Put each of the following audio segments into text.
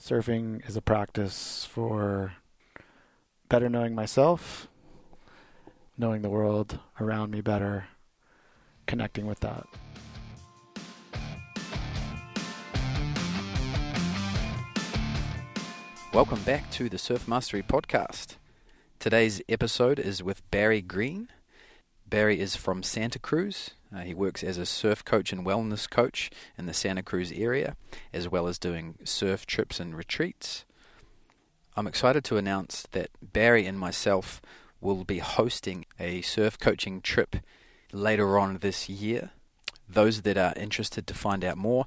Surfing is a practice for better knowing myself, knowing the world around me better, connecting with that. Welcome back to the Surf Mastery Podcast. Today's episode is with Barry Green. Barry is from Santa Cruz. He works as a surf coach and wellness coach in the Santa Cruz area, as well as doing surf trips and retreats. I'm excited to announce that Barry and myself will be hosting a surf coaching trip later on this year. Those that are interested to find out more,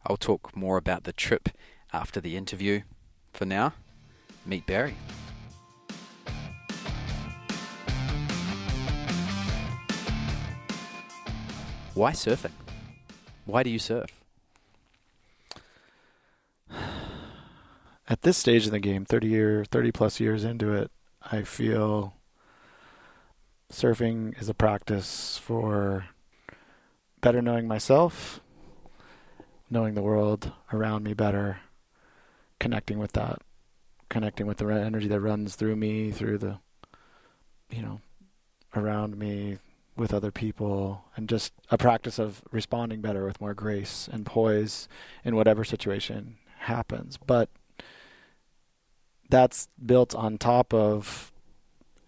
I'll talk more about the trip after the interview. For now, meet Barry. Why surfing? Why do you surf? At this stage in the game, 30 plus years into it, I feel surfing is a practice for better knowing myself, knowing the world around me better, connecting with that, connecting with the energy that runs through me, through the, around me, with other people, and just a practice of responding better with more grace and poise in whatever situation happens. But that's built on top of,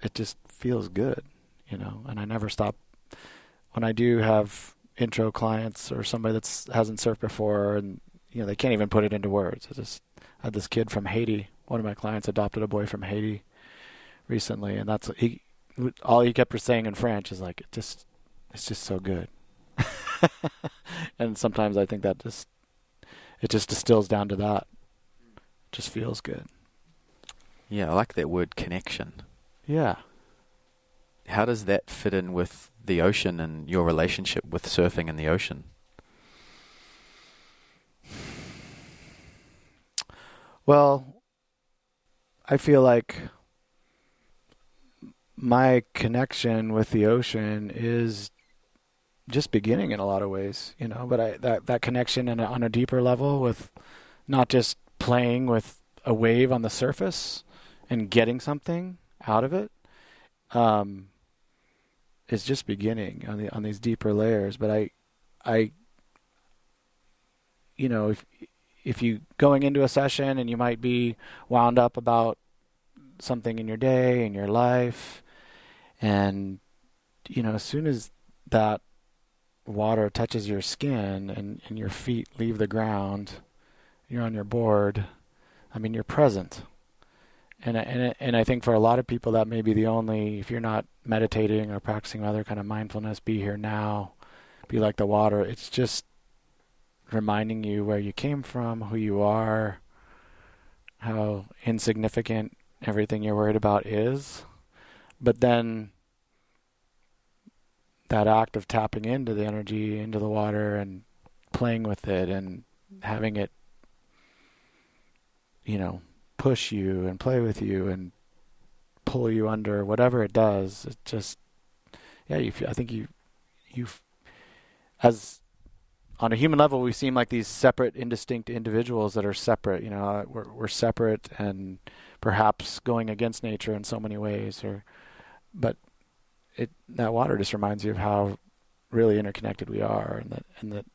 it just feels good, and I never stop. When I do have intro clients or somebody that hasn't surfed before and, they can't even put it into words. I had this kid from Haiti. One of my clients adopted a boy from Haiti recently, and all he kept saying in French is like, it's just so good. And sometimes I think that it just distills down to that. It just feels good. Yeah, I like that word, connection. Yeah. How does that fit in with the ocean and your relationship with surfing and the ocean? Well, I feel like my connection with the ocean is just beginning in a lot of ways, but that connection on a deeper level with not just playing with a wave on the surface and getting something out of it, is just beginning on these deeper layers. But if you going into a session and you might be wound up about something in your day, in your life, and, as soon as that water touches your skin and your feet leave the ground, you're on your board, you're present. And I think for a lot of people that may be the only, if you're not meditating or practicing other kind of mindfulness, be here now, be like the water, it's just reminding you where you came from, who you are, how insignificant everything you're worried about is. But then that act of tapping into the energy, into the water, and playing with it and having it, push you and play with you and pull you under, whatever it does, it just, I think you as on a human level, we seem like these separate, indistinct individuals that are separate. We're separate and perhaps going against nature in so many ways. But that water just reminds you of how really interconnected we are, and that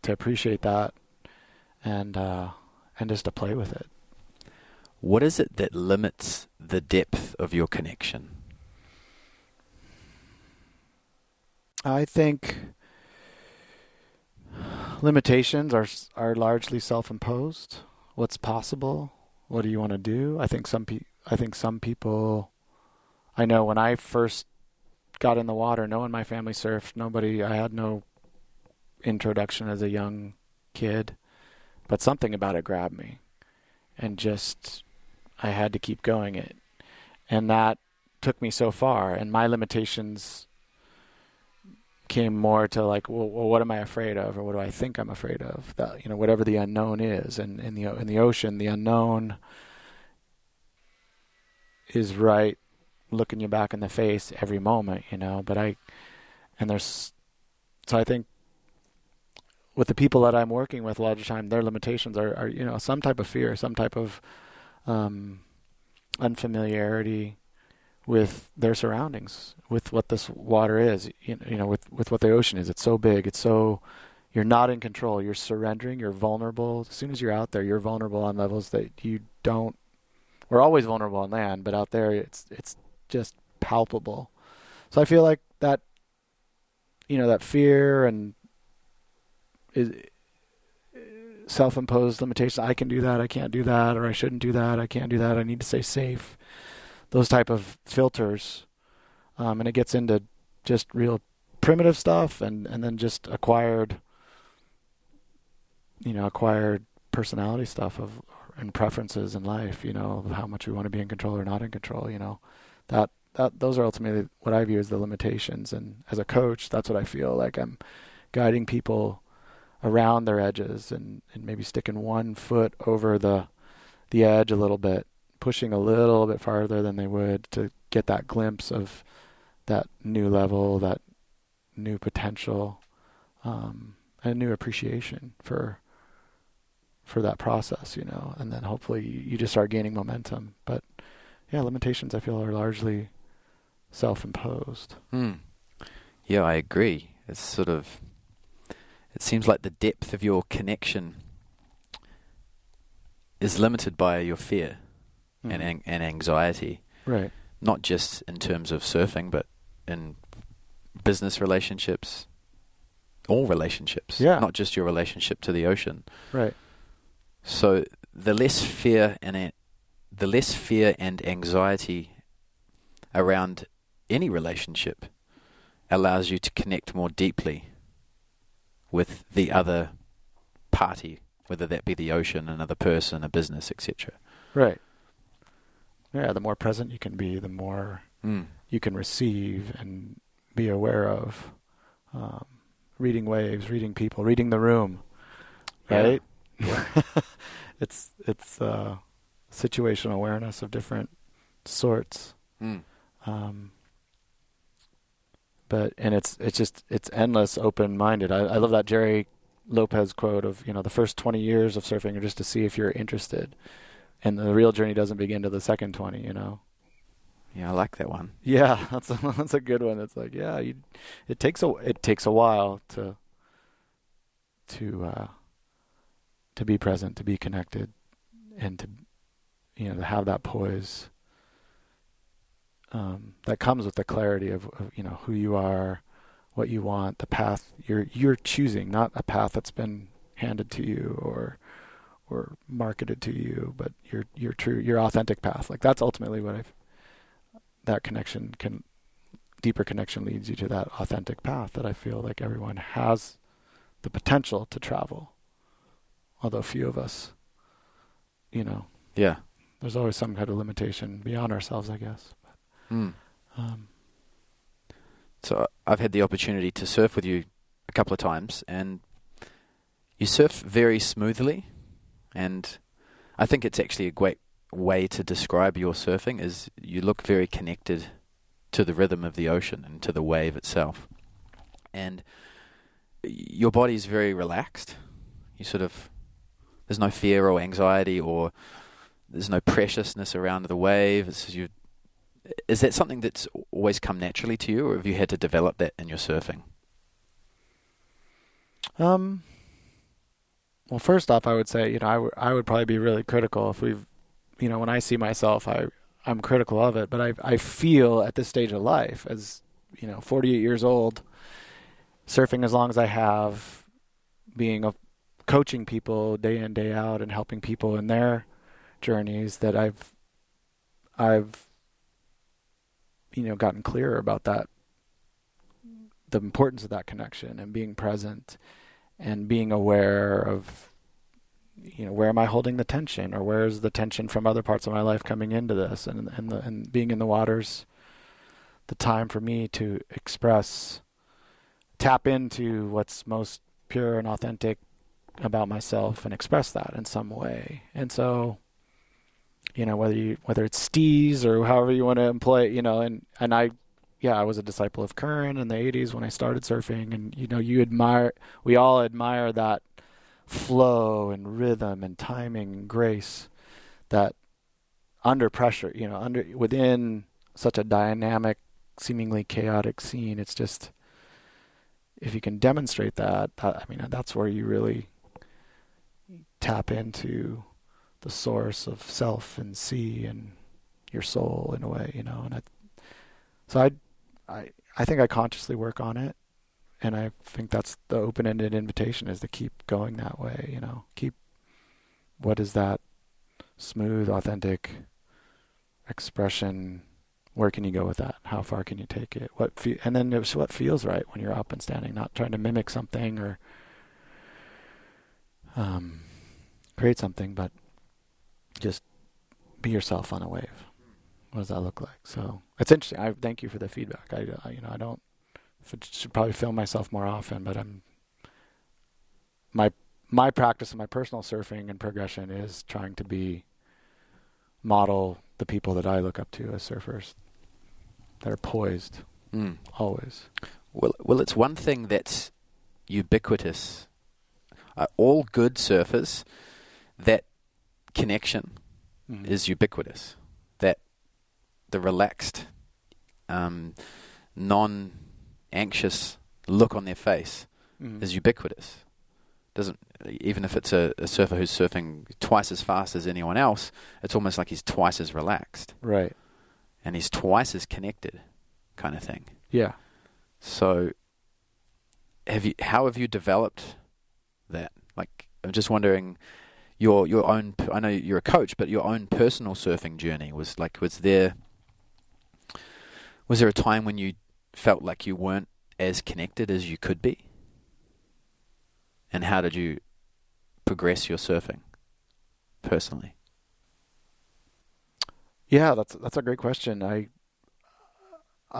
to appreciate that, and just to play with it. What is it that limits the depth of your connection? I think limitations are largely self-imposed. What's possible? What do you want to do? I think some people. I know when I first got in the water, no one in my family surfed. I had no introduction as a young kid, but something about it grabbed me, and just I had to keep going it, and that took me so far. And my limitations came more to like, well, what am I afraid of, or what do I think I'm afraid of? That, whatever the unknown is, and in the ocean, the unknown is right looking you back in the face every moment, so I think with the people that I'm working with, a lot of the time, their limitations are some type of fear, some type of unfamiliarity with their surroundings, with what this water is, with what the ocean is. It's so big. You're not in control. You're surrendering. You're vulnerable. As soon as you're out there, you're vulnerable on levels that you don't. We're always vulnerable on land, but out there, it's just palpable. So I feel like that, that fear and is self-imposed limitations. I can do that. I can't do that, or I shouldn't do that. I can't do that. I need to stay safe. Those type of filters, and it gets into just real primitive stuff, and then just acquired personality stuff and preferences in life. Of how much we want to be in control or not in control. That those are ultimately what I view as the limitations. And as a coach, that's what I feel like I'm guiding people around their edges and maybe sticking one foot over the edge a little bit, pushing a little bit farther than they would to get that glimpse of that new level, that new potential, and new appreciation for that process, and then hopefully you just start gaining momentum. But yeah, limitations I feel are largely self-imposed. Yeah, I agree. It seems like the depth of your connection is limited by your fear and anxiety. Right. Not just in terms of surfing, but in business relationships, all relationships. Yeah. Not just your relationship to the ocean. Right. So the less fear and anxiety around any relationship allows you to connect more deeply with the other party, whether that be the ocean, another person, a business, etc. Right. Yeah, the more present you can be, the more you can receive and be aware of. Reading waves, reading people, reading the room, right? Yeah. It's situational awareness of different sorts. But it's endless, open-minded. I love that Jerry Lopez quote of, the first 20 years of surfing are just to see if you're interested. And the real journey doesn't begin till the second 20, Yeah, I like that one. Yeah, that's a good one. It's like, yeah, it takes a while to be present, to be connected, and to have that poise that comes with the clarity of who you are, what you want, the path you're choosing, not a path that's been handed to you or marketed to you, but your authentic path. Like that's ultimately what that deeper connection leads you to that authentic path that I feel like everyone has the potential to travel. Although few of us, Yeah. there's always some kind of limitation beyond ourselves, I guess. So I've had the opportunity to surf with you a couple of times, and you surf very smoothly, and I think it's actually a great way to describe your surfing is you look very connected to the rhythm of the ocean and to the wave itself. And your body is very relaxed. There's no fear or anxiety or there's no preciousness around the wave. Is that something that's always come naturally to you, or have you had to develop that in your surfing? Well, first off, I would say, I would probably be really critical if when I see myself, I'm critical of it, but I feel at this stage of life as, 48 years old, surfing as long as I have, coaching people day in, day out and helping people in their journeys that I've gotten clearer about that, the importance of that connection and being present and being aware of, where am I holding the tension, or where's the tension from other parts of my life coming into this, and being in the waters, the time for me to tap into what's most pure and authentic about myself and express that in some way. And so, whether it's steez or however you want to employ it, and I yeah, I was a disciple of Curran in the 80s when I started surfing, and we all admire that flow and rhythm and timing and grace that under pressure, within such a dynamic, seemingly chaotic scene, it's just, if you can demonstrate I mean, that's where you really tap into the source of self and see and your soul in a way, and so I think I consciously work on it, and I think that's the open-ended invitation, is to keep going that way, keep, what is that smooth, authentic expression? Where can you go with that? How far can you take it? And then it's what feels right when you're up and standing, not trying to mimic something or create something, but just be yourself on a wave. What does that look like? So it's interesting. I thank you for the feedback. I don't should probably film myself more often, but my practice and my personal surfing and progression is trying to model the people that I look up to as surfers that are poised always. Well, it's one thing that's ubiquitous. All good surfers, that connection is ubiquitous. That the relaxed, non-anxious look on their face is ubiquitous. Doesn't, even if it's a surfer who's surfing twice as fast as anyone else, it's almost like he's twice as relaxed. Right. And he's twice as connected, kind of thing. Yeah. So, how have you developed that? Like, I'm just wondering, your own. I know you're a coach, but your own personal surfing journey was there a time when you felt like you weren't as connected as you could be? And how did you progress your surfing personally? Yeah, that's a great question. Where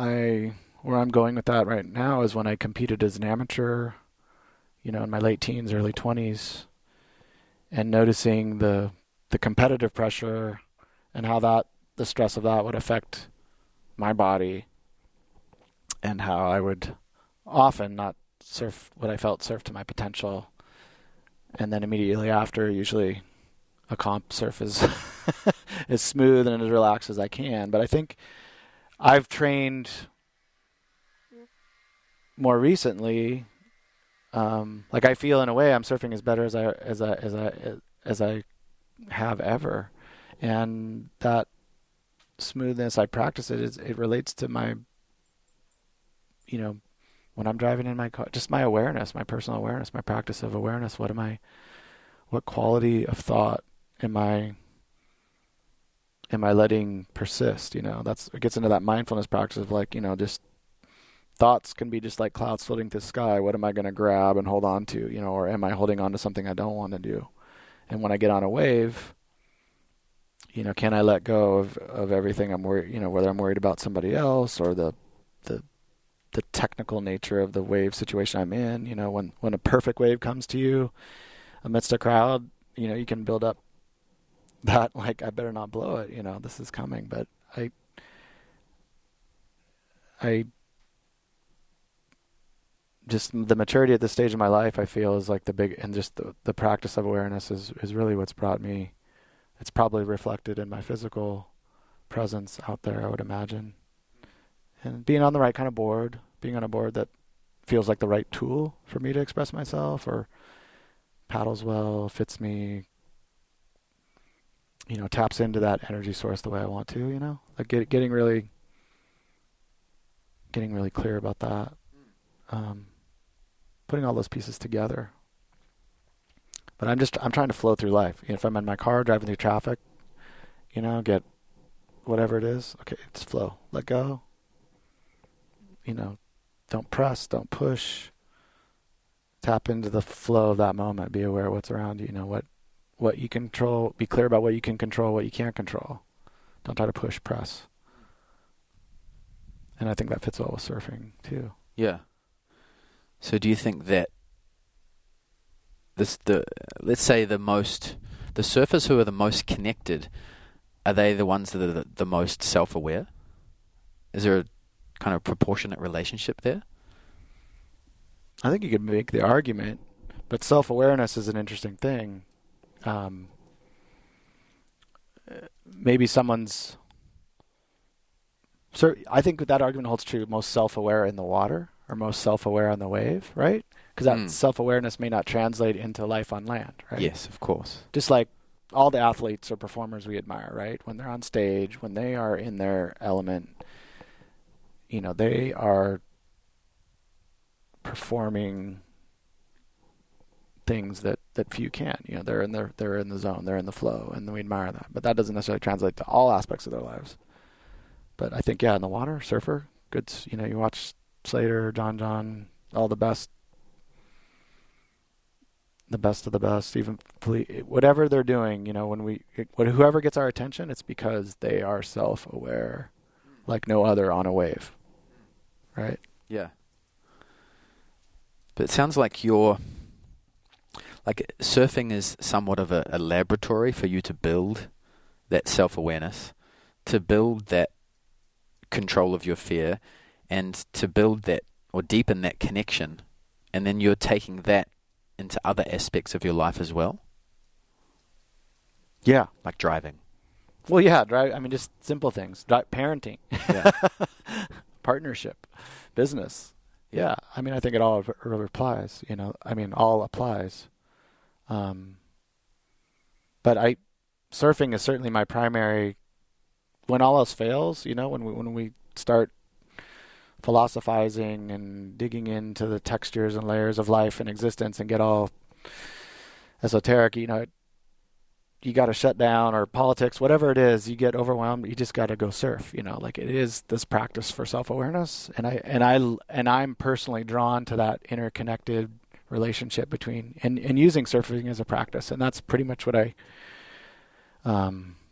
I'm going with that right now is when I competed as an amateur, in my late teens, early 20s, and noticing the competitive pressure and how the stress of that would affect my body, and how I would often not surf what I felt surf to my potential, and then immediately after, usually a comp surf is as smooth and as relaxed as I can. But I think I've trained more recently. Like, I feel in a way I'm surfing as better as I have ever, and that smoothness, I practice it. It relates to my, when I'm driving in my car, just my awareness, my personal awareness, my practice of awareness. What quality of thought am I letting persist? It gets into that mindfulness practice of, like, just thoughts can be just like clouds floating through the sky. What am I going to grab and hold on to, or am I holding on to something I don't want to do? And when I get on a wave, can I let go of everything I'm worried, whether I'm worried about somebody else or the technical nature of the wave situation I'm in. When a perfect wave comes to you amidst a crowd, you can build up that, like, I better not blow it, this is coming. But I just, the maturity at this stage of my life, I feel, is like and just the practice of awareness is really what's brought me. It's probably reflected in my physical presence out there, I would imagine. And being on the right kind of board, being on a board that feels like the right tool for me to express myself, or paddles well, fits me, taps into that energy source the way I want to, like getting really clear about that. Putting all those pieces together. But I'm trying to flow through life. If I'm in my car driving through traffic, get whatever it is, okay, just flow, let go. Don't press, don't push. Tap into the flow of that moment. Be aware of what's around you. What you control. Be clear about what you can control, what you can't control. Don't try to push, press. And I think that fits well with surfing too. Yeah. So do you think that let's say the surfers who are the most connected, are they the ones that are the most self-aware? Is there a kind of proportionate relationship there? I think you could make the argument, but self-awareness is an interesting thing. Um, maybe someone's... I think that argument holds true most self-aware in the water or most self-aware on the wave, right? Because that self-awareness may not translate into life on land, right? Yes, of course. Just like all the athletes or performers we admire, right? When they're on stage, when they are in their element, they are performing things that few can. They're in the zone, they're in the flow, and we admire that. But that doesn't necessarily translate to all aspects of their lives. But I think, in the water, surfer, good. You watch Slater, John, all the best of the best, even whatever they're doing, whoever gets our attention, it's because they are self-aware, like no other on a wave, right? Yeah. But it sounds like surfing is somewhat of a laboratory for you to build that self-awareness, to build that control of your fear, and to build that or deepen that connection. And then you're taking that into other aspects of your life as well. Yeah. Like driving. Well, yeah, drive. I mean, just simple things. Parenting. Yeah. Partnership. Business. Yeah. I mean, I think it all applies, all applies. But surfing is certainly my primary, when all else fails, when we start philosophizing and digging into the textures and layers of life and existence and get all esoteric, you got to shut down, or politics, whatever it is, you get overwhelmed, you just got to go surf, it is this practice for self-awareness. And I'm personally drawn to that interconnected relationship between, and using surfing as a practice. And that's pretty much what I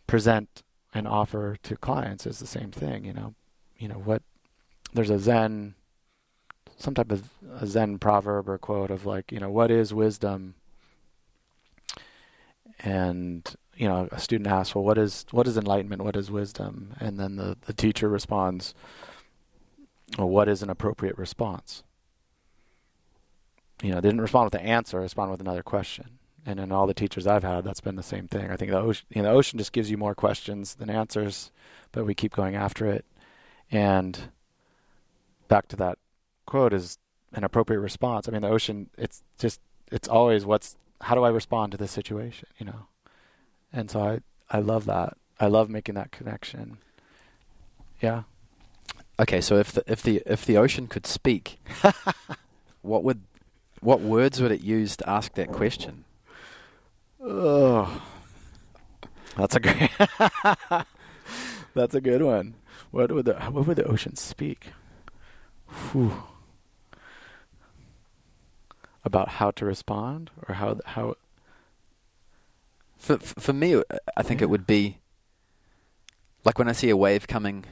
present and offer to clients, is the same thing, there's some type of a Zen proverb or quote of what is wisdom? And, a student asks, well, what is enlightenment? What is wisdom? And then the teacher responds, well, what is an appropriate response? They didn't respond with the answer, respond with another question. And in all the teachers I've had, that's been the same thing. I think the ocean just gives you more questions than answers, but we keep going after it. And back to that quote is an appropriate response. I mean, the ocean, it's always how do I respond to this situation, And so I love that. I love making that connection. Yeah. Okay, so if the ocean could speak, what words would it use to ask that question? Oh, that's a great. That's a good one. What would the ocean speak? Whew. About how to respond, or how. For me, I think it would be like when I see a wave coming.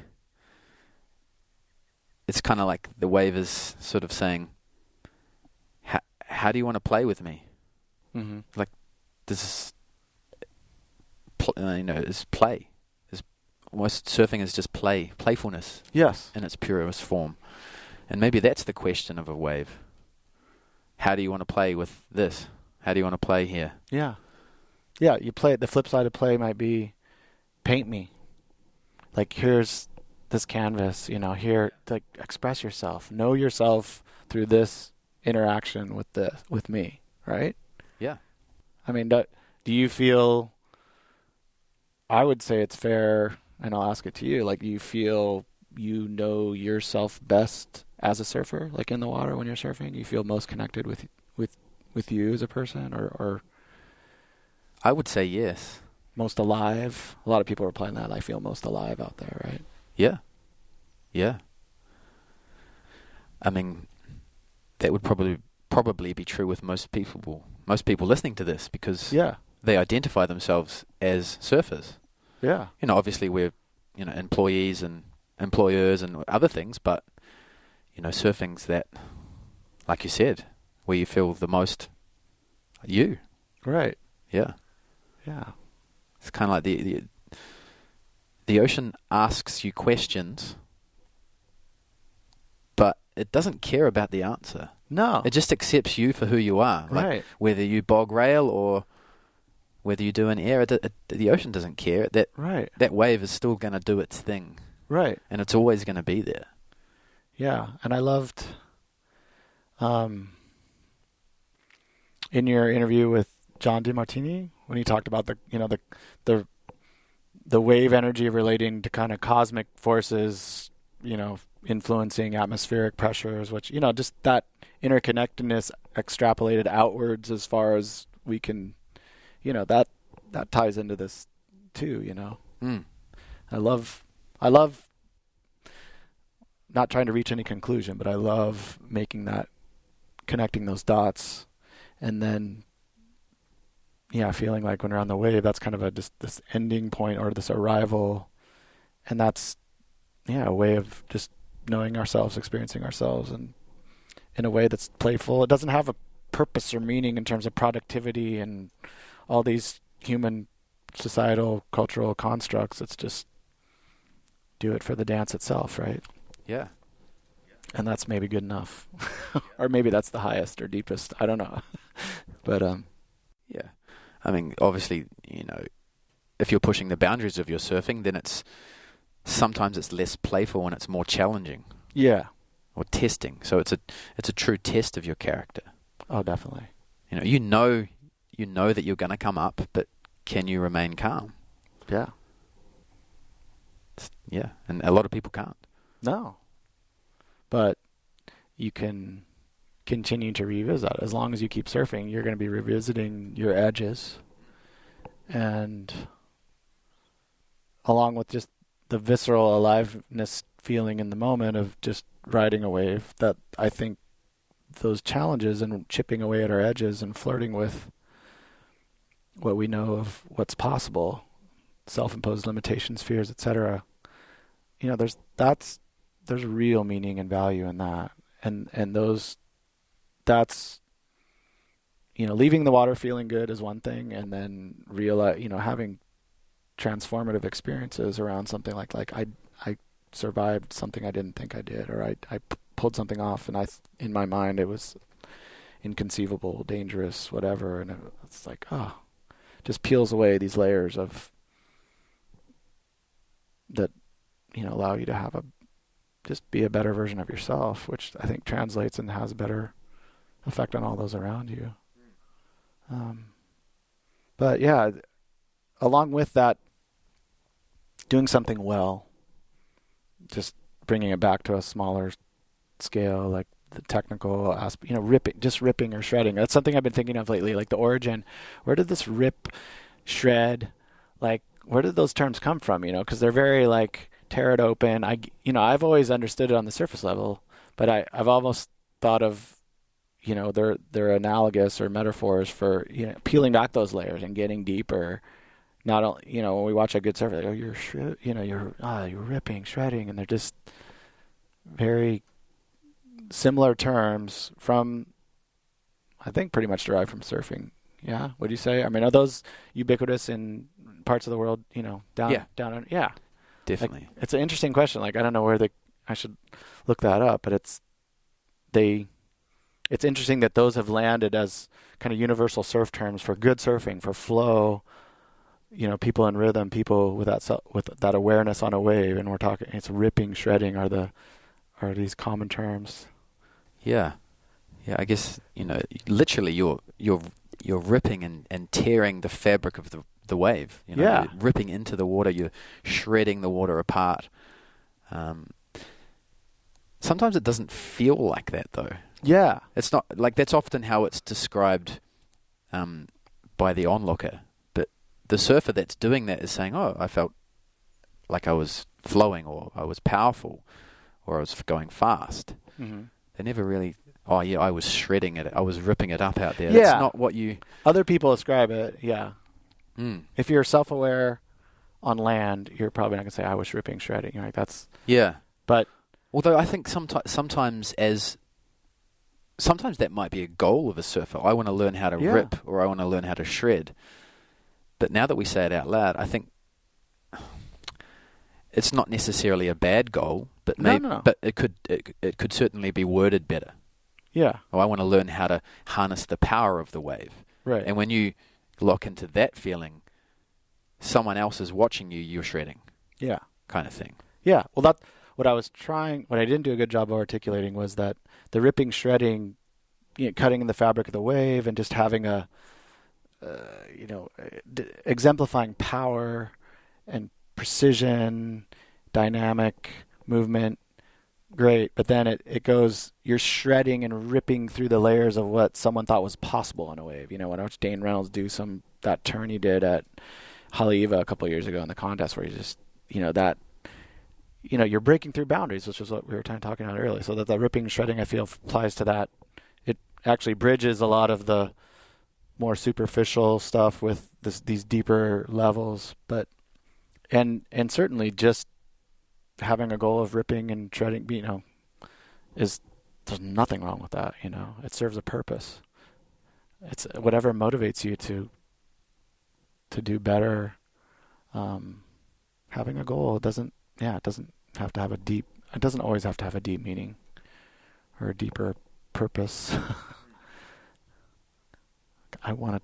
It's kind of like the wave is sort of saying, "How do you want to play with me?" Mm-hmm. Like this is, is play. Almost surfing is just playfulness. Yes. In its purest form. And maybe that's the question of a wave. How do you want to play with this? How do you want to play here? Yeah. Yeah, you play. The flip side of play might be, paint me. Like, here's this canvas, here to express yourself. Know yourself through this interaction with me, right? Yeah. I mean, do you feel, I would say it's fair, and I'll ask it to you, do you feel you know yourself best as a surfer, like in the water when you're surfing? You feel most connected with you as a person, or I would say yes. Most alive? A lot of people are applying that. I feel most alive out there, right? Yeah. Yeah. I mean, that would probably be true with most people listening to this, because they identify themselves as surfers. Yeah. Obviously we're, employees and employers and other things, but, surfing's that, like you said, where you feel the most you. Right. Yeah. Yeah. It's kind of like the ocean asks you questions but it doesn't care about the answer. No. It just accepts you for who you are. Like Right. whether you bog rail or whether you do an air, the ocean doesn't care. Right. That wave is still going to do its thing. Right. And it's always going to be there. Yeah. And I loved in your interview with John DeMartini when he talked about the wave energy relating to kind of cosmic forces, influencing atmospheric pressures, which, just that interconnectedness extrapolated outwards as far as we can, that ties into this too, Mm. I love not trying to reach any conclusion, but I love connecting those dots, and then, feeling like when we're on the wave, that's kind of just this ending point or this arrival, and that's, a way of just knowing ourselves, experiencing ourselves, and in a way that's playful. It doesn't have a purpose or meaning in terms of productivity and all these human, societal, cultural constructs. It's just do it for the dance itself, right? Yeah. And that's maybe good enough. Or maybe that's the highest or deepest. I don't know. But yeah. I mean, obviously, if you're pushing the boundaries of your surfing, then sometimes it's less playful and it's more challenging. Yeah. Or testing. So it's a true test of your character. Oh, definitely. You know that you're going to come up, but can you remain calm? Yeah. Yeah, and a lot of people can't. No. But you can continue to revisit. As long as you keep surfing, you're going to be revisiting your edges. And along with just the visceral aliveness feeling in the moment of just riding a wave, that I think those challenges and chipping away at our edges and flirting with what we know of what's possible, self-imposed limitations, fears, etc. There's real meaning and value in that, and that's leaving the water feeling good is one thing, and then having transformative experiences around something like I survived something I didn't think I did, or I pulled something off, and in my mind it was inconceivable, dangerous, whatever, and it's like just peels away these layers of that allow you to have just be a better version of yourself, which I think translates and has a better effect on all those around you. But yeah, along with that, doing something well, just bringing it back to a smaller scale, like the technical aspect, ripping or shredding. That's something I've been thinking of lately, like the origin. Where did this rip, shred, where did those terms come from? Because they're very tear it open. I've always understood it on the surface level, but I've almost thought of, they're analogous or metaphors for, peeling back those layers and getting deeper. Not only, when we watch a good surfer, you're ripping, shredding, and they're just very similar terms from, I think, pretty much derived from surfing. Yeah, would you say? I mean, are those ubiquitous in parts of the world? Down. Yeah. Definitely. It's an interesting question. I don't know where I should look that up, but it's interesting that those have landed as kind of universal surf terms for good surfing, for flow, people in rhythm, people with that awareness on a wave, and we're talking, it's ripping, shredding are these common terms. Yeah. Yeah, I guess, literally you're ripping and tearing the fabric of the wave. Yeah. You're ripping into the water, you're shredding the water apart. Sometimes it doesn't feel like that, though. Yeah. It's not that's often how it's described by the onlooker. But the surfer that's doing that is saying, "Oh, I felt like I was flowing, or I was powerful, or I was going fast." Mm-hmm. They never really. Oh yeah, I was shredding it. I was ripping it up out there. Yeah. That's not what you. Other people describe it. Yeah. Mm. If you're self-aware on land, you're probably not gonna say I was ripping, shredding. That's. Yeah. But although I think sometimes that might be a goal of a surfer. I want to learn how to rip, or I want to learn how to shred. But now that we say it out loud, I think it's not necessarily a bad goal, but No, no, no. but it could certainly be worded better. Yeah, Oh, I want to learn how to harness the power of the wave. right. And when you lock into that feeling, someone else is watching you, you're shredding, Yeah. kind of thing. Yeah. Well, what I didn't do a good job of articulating was that the ripping, shredding, cutting in the fabric of the wave and just having exemplifying power and precision, dynamic movement, great. But then it goes, you're shredding and ripping through the layers of what someone thought was possible on a wave. When I watched Dane Reynolds do that turn he did at Haleiwa a couple of years ago in the contest where he just, you're breaking through boundaries, which is what we were talking about earlier. So that the ripping and shredding, I feel, applies to that. It actually bridges a lot of the more superficial stuff with these deeper levels. But and certainly just having a goal of ripping and shredding, there's nothing wrong with that. It serves a purpose. It's whatever motivates you to do better. Having a goal doesn't have to have it doesn't always have to have a deep meaning or a deeper purpose. I want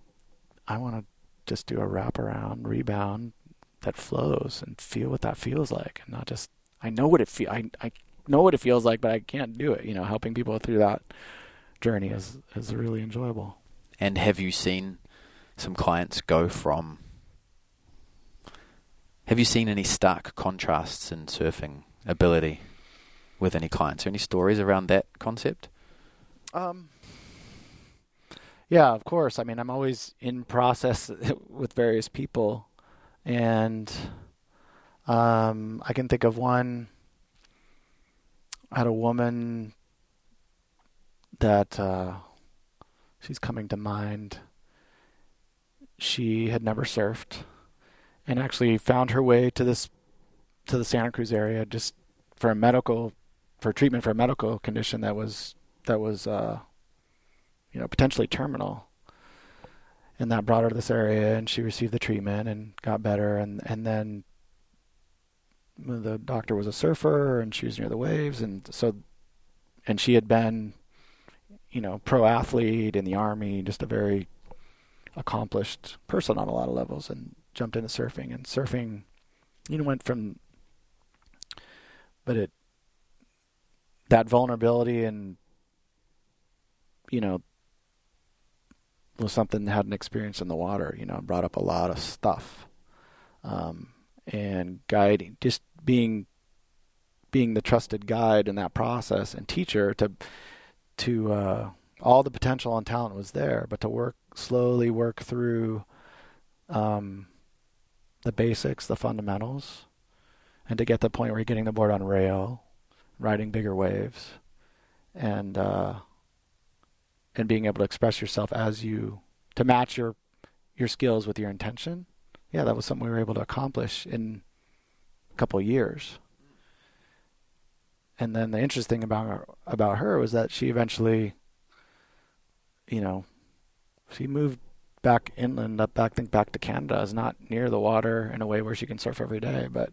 to just do a wraparound rebound that flows and feel what that feels like, and not just I know what it feels like, but I can't do it. Helping people through that journey is really enjoyable. And have you seen some clients go from? Have you seen any stark contrasts in surfing ability with any clients? Or any stories around that concept? Yeah, of course. I mean, I'm always in process with various people, and I can think of one. I had a woman that she's coming to mind. She had never surfed, and actually found her way to the Santa Cruz area just for treatment for a medical condition that was potentially terminal. And that brought her to this area, and she received the treatment and got better. And then the doctor was a surfer, and she was near the waves, and she had been, pro athlete in the Army, just a very accomplished person on a lot of levels, and jumped into surfing. And surfing, went from, but that vulnerability and, was something that hadn't experienced in the water, brought up a lot of stuff. And guiding, just being the trusted guide in that process and teacher to all the potential and talent was there, but to slowly work through the basics, the fundamentals, and to get to the point where you're getting the board on rail, riding bigger waves, and being able to express yourself to match your skills with your intention. Yeah, that was something we were able to accomplish in a couple of years. And then the interesting thing about her was that she eventually, she moved back inland, back to Canada. Is not near the water in a way where she can surf every day, but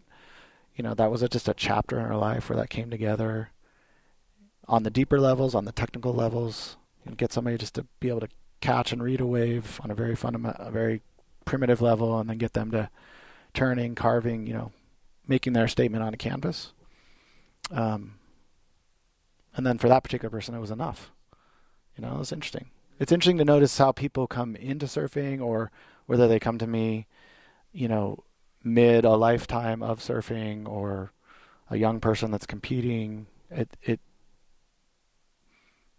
that was just a chapter in her life where that came together on the deeper levels, on the technical levels, and get somebody just to be able to catch and read a wave on a very very primitive level, and then get them to turning, carving, making their statement on a canvas. And then for that particular person, it was enough. It was interesting. It's interesting to notice how people come into surfing, or whether they come to me, mid a lifetime of surfing, or a young person that's competing.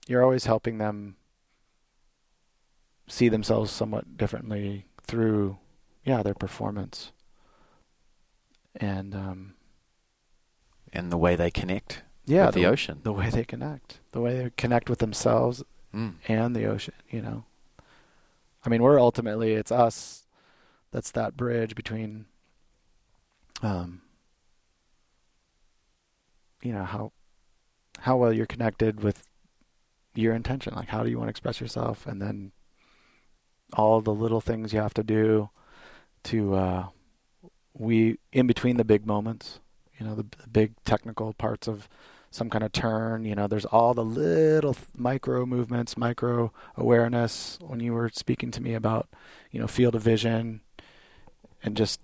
You're always helping them see themselves somewhat differently through, their performance. And the way they connect with the ocean. The way they connect with themselves and the ocean, I mean, ultimately, it's us that's that bridge between, how well you're connected with your intention. Like, how do you want to express yourself? And then all the little things you have to do to, in between the big moments, the big technical parts of some kind of turn. There's all the little micro movements, micro awareness. When you were speaking to me about, field of vision and just,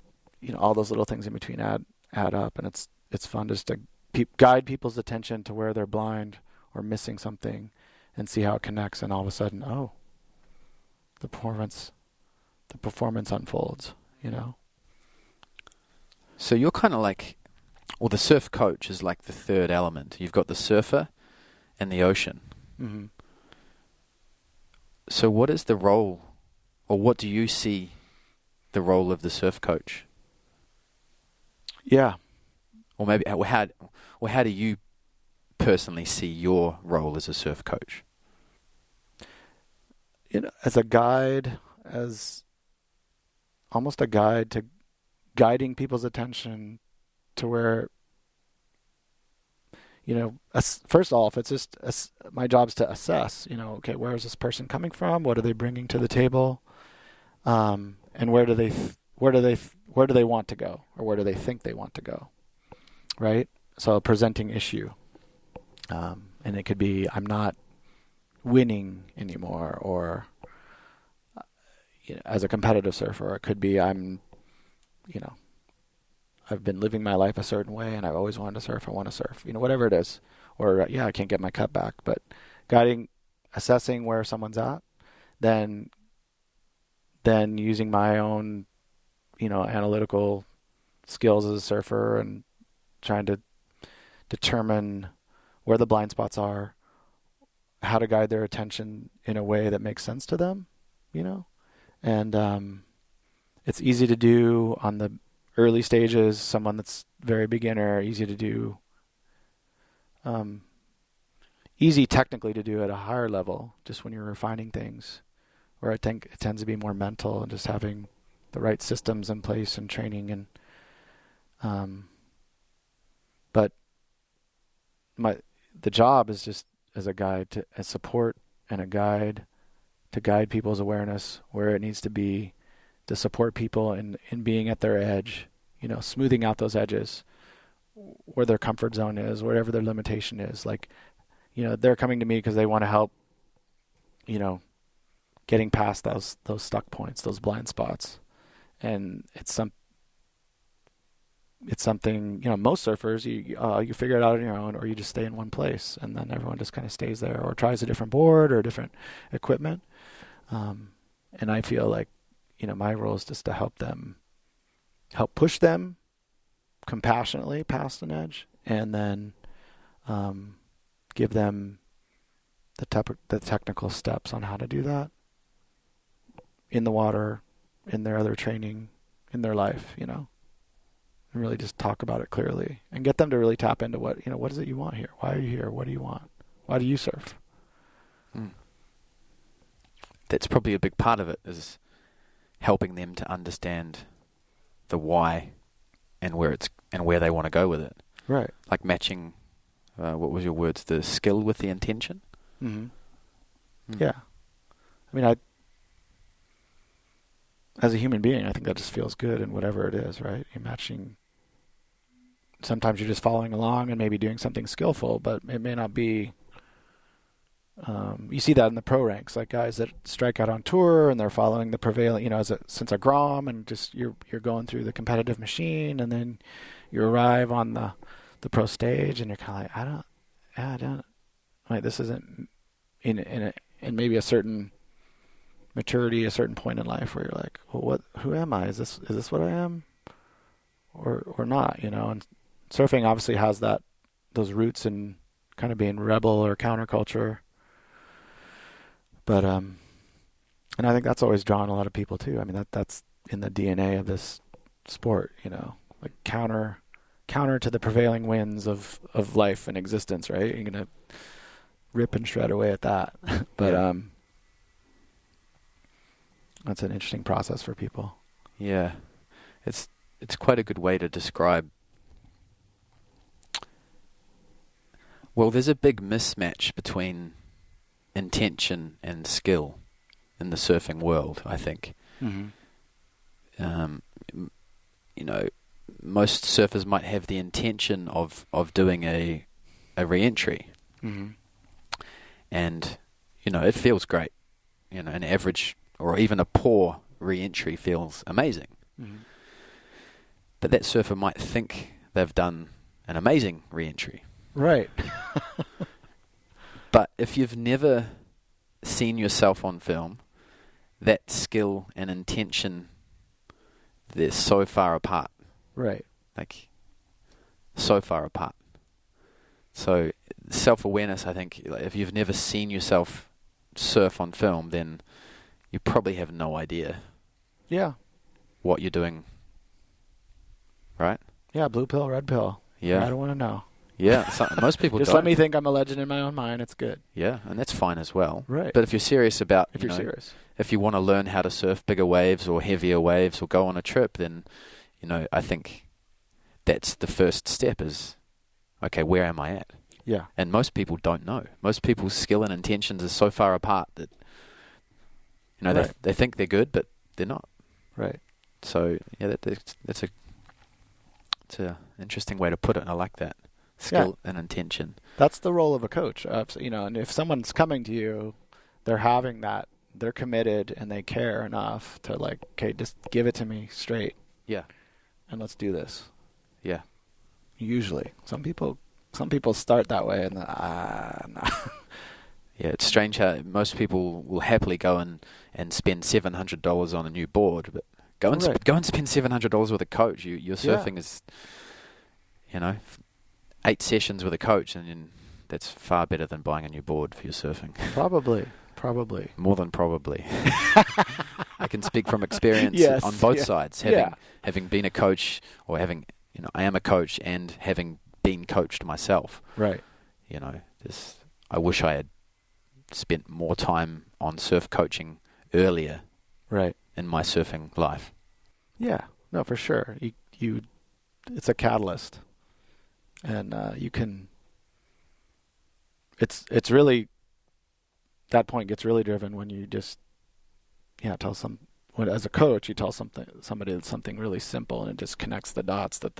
all those little things in between add up. And it's fun just to guide people's attention to where they're blind or missing something and see how it connects. And all of a sudden, the performance unfolds. So you're kind of like, well, the surf coach is like the third element. You've got the surfer and the ocean. Mm-hmm. So what is the role, or what do you see the role of the surf coach? Yeah. Or maybe how do you personally see your role as a surf coach? As a guide, as almost a guide to guiding people's attention to where, first off, it's just my job is to assess, okay, where is this person coming from? What are they bringing to the table? And where do they want to go, or where do they think they want to go? Right? So a presenting issue. And it could be, I'm not winning anymore, or, as a competitive surfer, it could be I've been living my life a certain way and I've always wanted to surf. I want to surf, whatever it is. Or, I can't get my cut back. But assessing where someone's at, then using my own, analytical skills as a surfer and trying to determine where the blind spots are, how to guide their attention in a way that makes sense to them, And it's easy to do on the early stages, someone that's very beginner, easy to do, easy technically to do at a higher level, just when you're refining things, where I think it tends to be more mental and just having the right systems in place and training. And but the job is just as a guide, as support and a guide to guide people's awareness where it needs to be, to support people in being at their edge, smoothing out those edges, where their comfort zone is, wherever their limitation is. Like, they're coming to me because they want to help, getting past those stuck points, those blind spots. And it's something, most surfers, you figure it out on your own, or you just stay in one place, and then everyone just kind of stays there or tries a different board or different equipment. And I feel like, my role is just to help push them compassionately past an edge, and then give them the technical steps on how to do that in the water, in their other training, in their life, and really just talk about it clearly and get them to really tap into what is it you want here? Why are you here? What do you want? Why do you surf? That's probably a big part of it, is helping them to understand the why and where they want to go with it. Right. Like matching, what was your words? The skill with the intention. Mm-hmm. Yeah. I mean, as a human being, I think that just feels good in whatever it is, right? You're matching. Sometimes you're just following along and maybe doing something skillful, but it may not be. You see that in the pro ranks, like guys that strike out on tour and they're following the prevailing, since a Grom, and just you're going through the competitive machine, and then you arrive on the pro stage, and you're kind of like, I don't, like, this isn't in maybe a certain maturity, a certain point in life where you're like, well, who am I? Is this what I am, or not? And surfing obviously has those roots in kind of being rebel or counterculture. But and I think that's always drawn a lot of people too. I mean, that's in the DNA of this sport, like counter to the prevailing winds of life and existence, right? You're gonna rip and shred away at that. But that's an interesting process for people. Yeah, it's quite a good way to describe. Well, there's a big mismatch between intention and skill in the surfing world, I think. Mm-hmm. most surfers might have the intention of doing a re-entry, Mm-hmm. and it feels great. An average or even a poor re-entry feels amazing. Mm-hmm. But that surfer might think they've done an amazing re-entry. Right. But if you've never seen yourself on film, that skill and intention, they're so far apart. Right. Like, so far apart. So self-awareness, I think, if you've never seen yourself surf on film, then you probably have no idea Yeah. what you're doing. Right? Yeah, blue pill, red pill. Yeah. I don't want to know. Yeah, most people Just don't. let me think I'm a legend in my own mind. It's good. Yeah, and that's fine as well. Right. But if you're serious about, If you're serious. if you want to learn how to surf bigger waves or heavier waves or go on a trip, then, I think that's the first step is, okay, where am I at? Yeah. And most people don't know. Most people's skill and intentions are so far apart that, Right. they think they're good, but they're not. Right. So, yeah, it's an interesting way to put it. I like that. Skill and intention. That's the role of a coach. And if someone's coming to you, they're having that, they're committed and they care enough to like, okay, just give it to me straight. Yeah. And let's do this. Yeah. Usually. Some people start that way and no. Yeah, it's strange how most people will happily go and spend $700 on a new board, but go and spend $700 with a coach. Your surfing is, 8 sessions with a coach, and then that's far better than buying a new board for your surfing. Probably. More than probably. I can speak from experience Yes, on both sides, having been a coach or having, I am a coach and having been coached myself. Right. I wish I had spent more time on surf coaching earlier Right. in my surfing life. Yeah. No, for sure. It's a catalyst. And you can it's really, that point gets really driven when you just tell as a coach you tell somebody something really simple and it just connects the dots that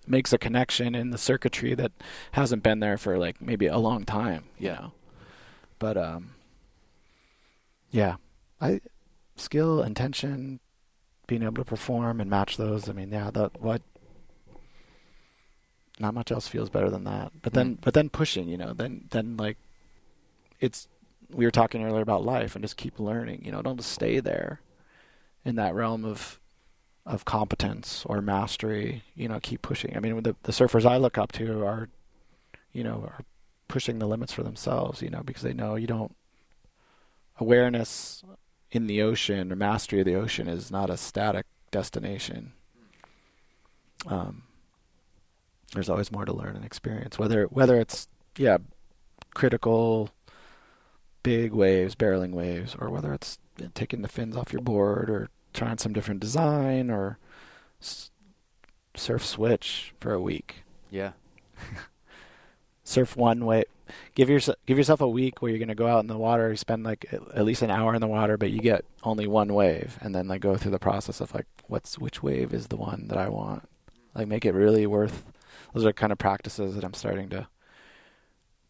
makes a connection in the circuitry that hasn't been there for like maybe a long time, But skill, intention, being able to perform and match those. I mean, not much else feels better than that. But then pushing, then like we were talking earlier about life and just keep learning, don't just stay there in that realm of competence or mastery, keep pushing. I mean, the surfers I look up to are pushing the limits for themselves, because they know awareness in the ocean or mastery of the ocean is not a static destination. There's always more to learn and experience, whether it's critical big waves, barreling waves, or whether it's taking the fins off your board or trying some different design or surf switch for a week. Yeah. Surf one way. Give yourself a week where you're going to go out in the water. You spend like at least an hour in the water, but you get only one wave, and then like go through the process of like which wave is the one that I want. Like make it really worth. Those are kind of practices that I'm starting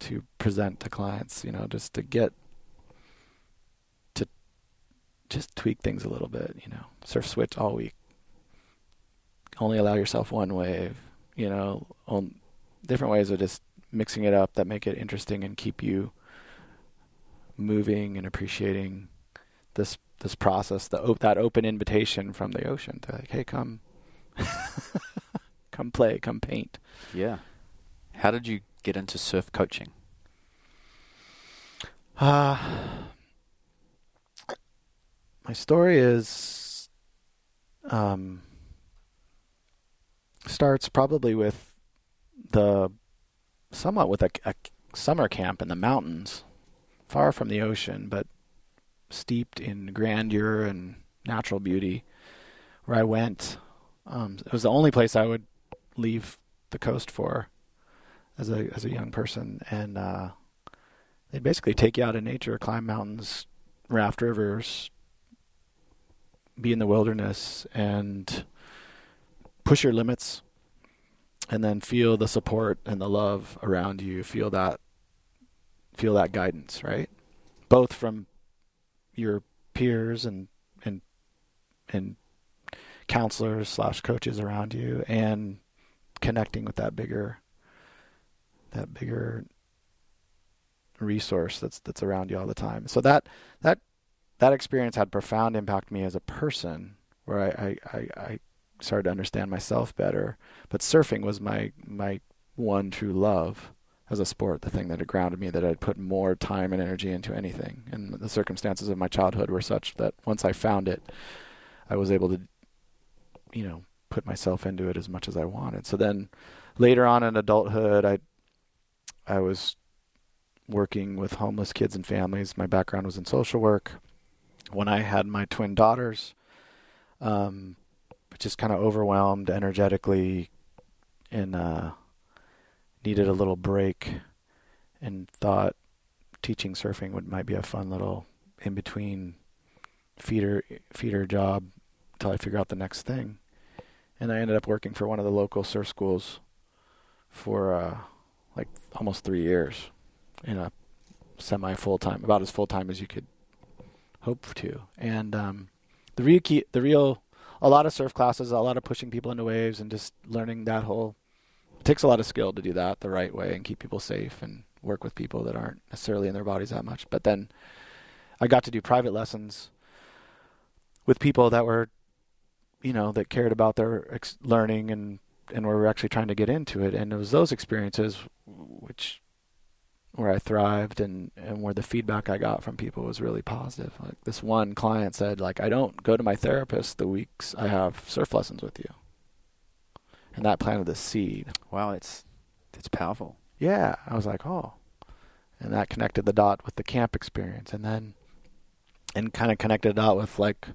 to present to clients. Just to get to just tweak things a little bit. Surf switch all week. Only allow yourself one wave. Different ways of just mixing it up that make it interesting and keep you moving and appreciating this process, that open invitation from the ocean to like, hey, come come play, come paint. Yeah. How did you get into surf coaching? My story is starts probably with a summer camp in the mountains, far from the ocean, but steeped in grandeur and natural beauty, where I went. It was the only place I would leave the coast for as a young person, and they basically take you out in nature, climb mountains, raft rivers, be in the wilderness, and push your limits, and then feel the support and the love around you. Feel that guidance, right? Both from your peers and and counselors / coaches around you, and connecting with that bigger resource that's around you all the time. So that experience had profound impact on me as a person, where I started to understand myself better. But surfing was my one true love as a sport, the thing that had grounded me, that I'd put more time and energy into anything. And the circumstances of my childhood were such that once I found it, I was able to, put myself into it as much as I wanted. So then later on in adulthood, I was working with homeless kids and families. My background was in social work. When I had my twin daughters, just kind of overwhelmed energetically, and needed a little break, and thought teaching surfing might be a fun little in between feeder job until I figure out the next thing. And I ended up working for one of the local surf schools for like almost 3 years in a semi full time, about as full time as you could hope to. And a lot of surf classes, a lot of pushing people into waves, and just learning that it takes a lot of skill to do that the right way and keep people safe and work with people that aren't necessarily in their bodies that much. But then I got to do private lessons with people that were, that cared about their learning and were actually trying to get into it. And it was those experiences where I thrived, and where the feedback I got from people was really positive. Like this one client said, like, I don't go to my therapist the weeks I have surf lessons with you. And that planted the seed. Wow, it's powerful. Yeah. I was like, oh. And that connected the dot with the camp experience, and kind of connected it out with like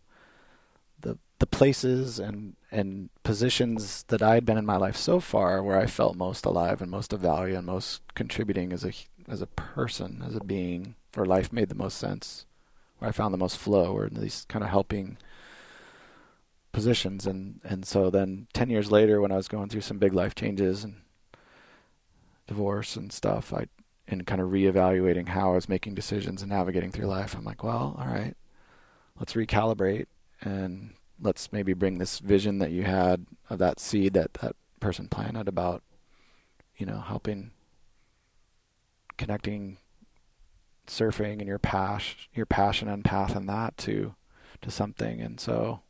the places and positions that I had been in my life so far where I felt most alive and most of value and most contributing as a person, as a being, where life made the most sense, where I found the most flow, or in these kind of helping positions. And so then 10 years later, when I was going through some big life changes and divorce and stuff, and kind of reevaluating how I was making decisions and navigating through life, I'm like, well, all right, let's recalibrate, and let's maybe bring this vision that you had of that seed that person planted about, helping, connecting surfing and your passion and path and that to something. And so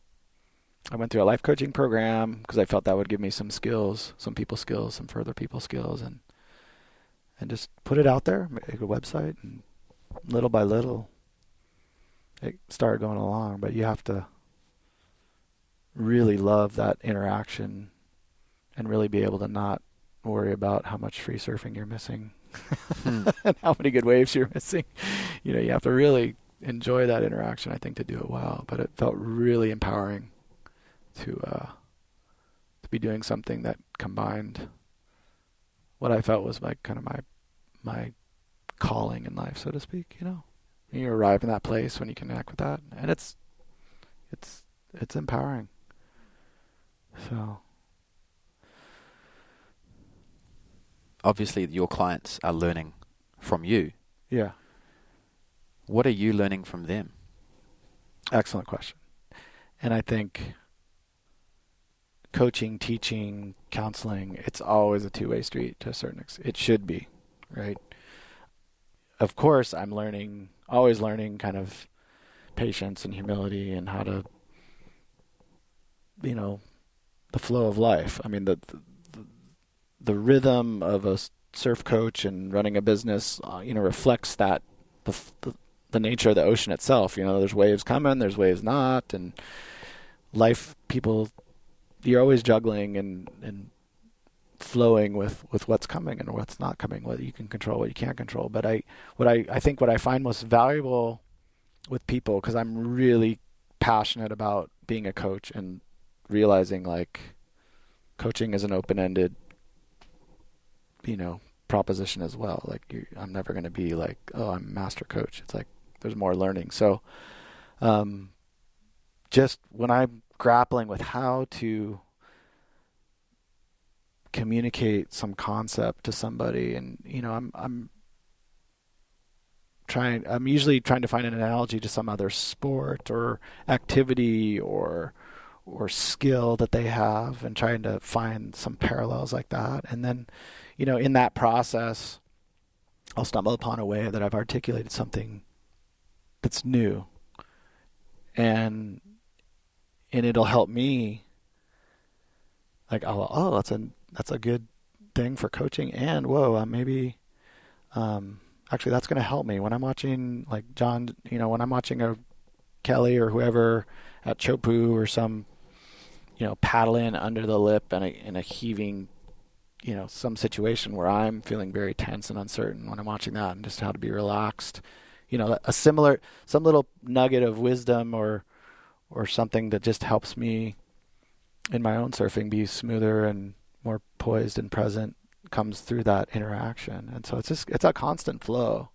I went through a life coaching program because I felt that would give me some skills, some people skills, some further people skills, and just put it out there, make a website, and little by little it started going along. But you have to really love that interaction and really be able to not worry about how much free surfing you're missing and how many good waves you're missing. You have to really enjoy that interaction, I think, to do it well. But it felt really empowering to be doing something that combined what I felt was my calling in life, so to speak. You arrive in that place when you connect with that, and it's empowering. So obviously your clients are learning from you. Yeah. What are you learning from them? Excellent question. And I think coaching, teaching, counseling, it's always a two-way street to a certain extent. It should be, right? Of course, I'm always learning kind of patience and humility and how to, the flow of life. I mean, the rhythm of a surf coach and running a business, reflects that the nature of the ocean itself. There's waves coming, there's waves not, and life, you're always juggling and flowing with what's coming and what's not coming, what you can control, what you can't control. But I think what I find most valuable with people, because I'm really passionate about being a coach and realizing like coaching is an open-ended, proposition as well. Like I'm never going to be like, oh, I'm a master coach. It's like there's more learning. So just when I'm grappling with how to communicate some concept to somebody, and I'm usually trying to find an analogy to some other sport or activity or skill that they have, and trying to find some parallels like that. And then, in that process, I'll stumble upon a way that I've articulated something that's new, and it'll help me. Like, oh, that's a good thing for coaching, and whoa, maybe actually that's going to help me when I'm watching, like, John. When I'm watching a Kelly or whoever at Chopu, or some paddle in under the lip in a heaving, some situation where I'm feeling very tense and uncertain when I'm watching that, and just how to be relaxed. Some little nugget of wisdom or something that just helps me in my own surfing be smoother and more poised and present comes through that interaction. And so it's a constant flow.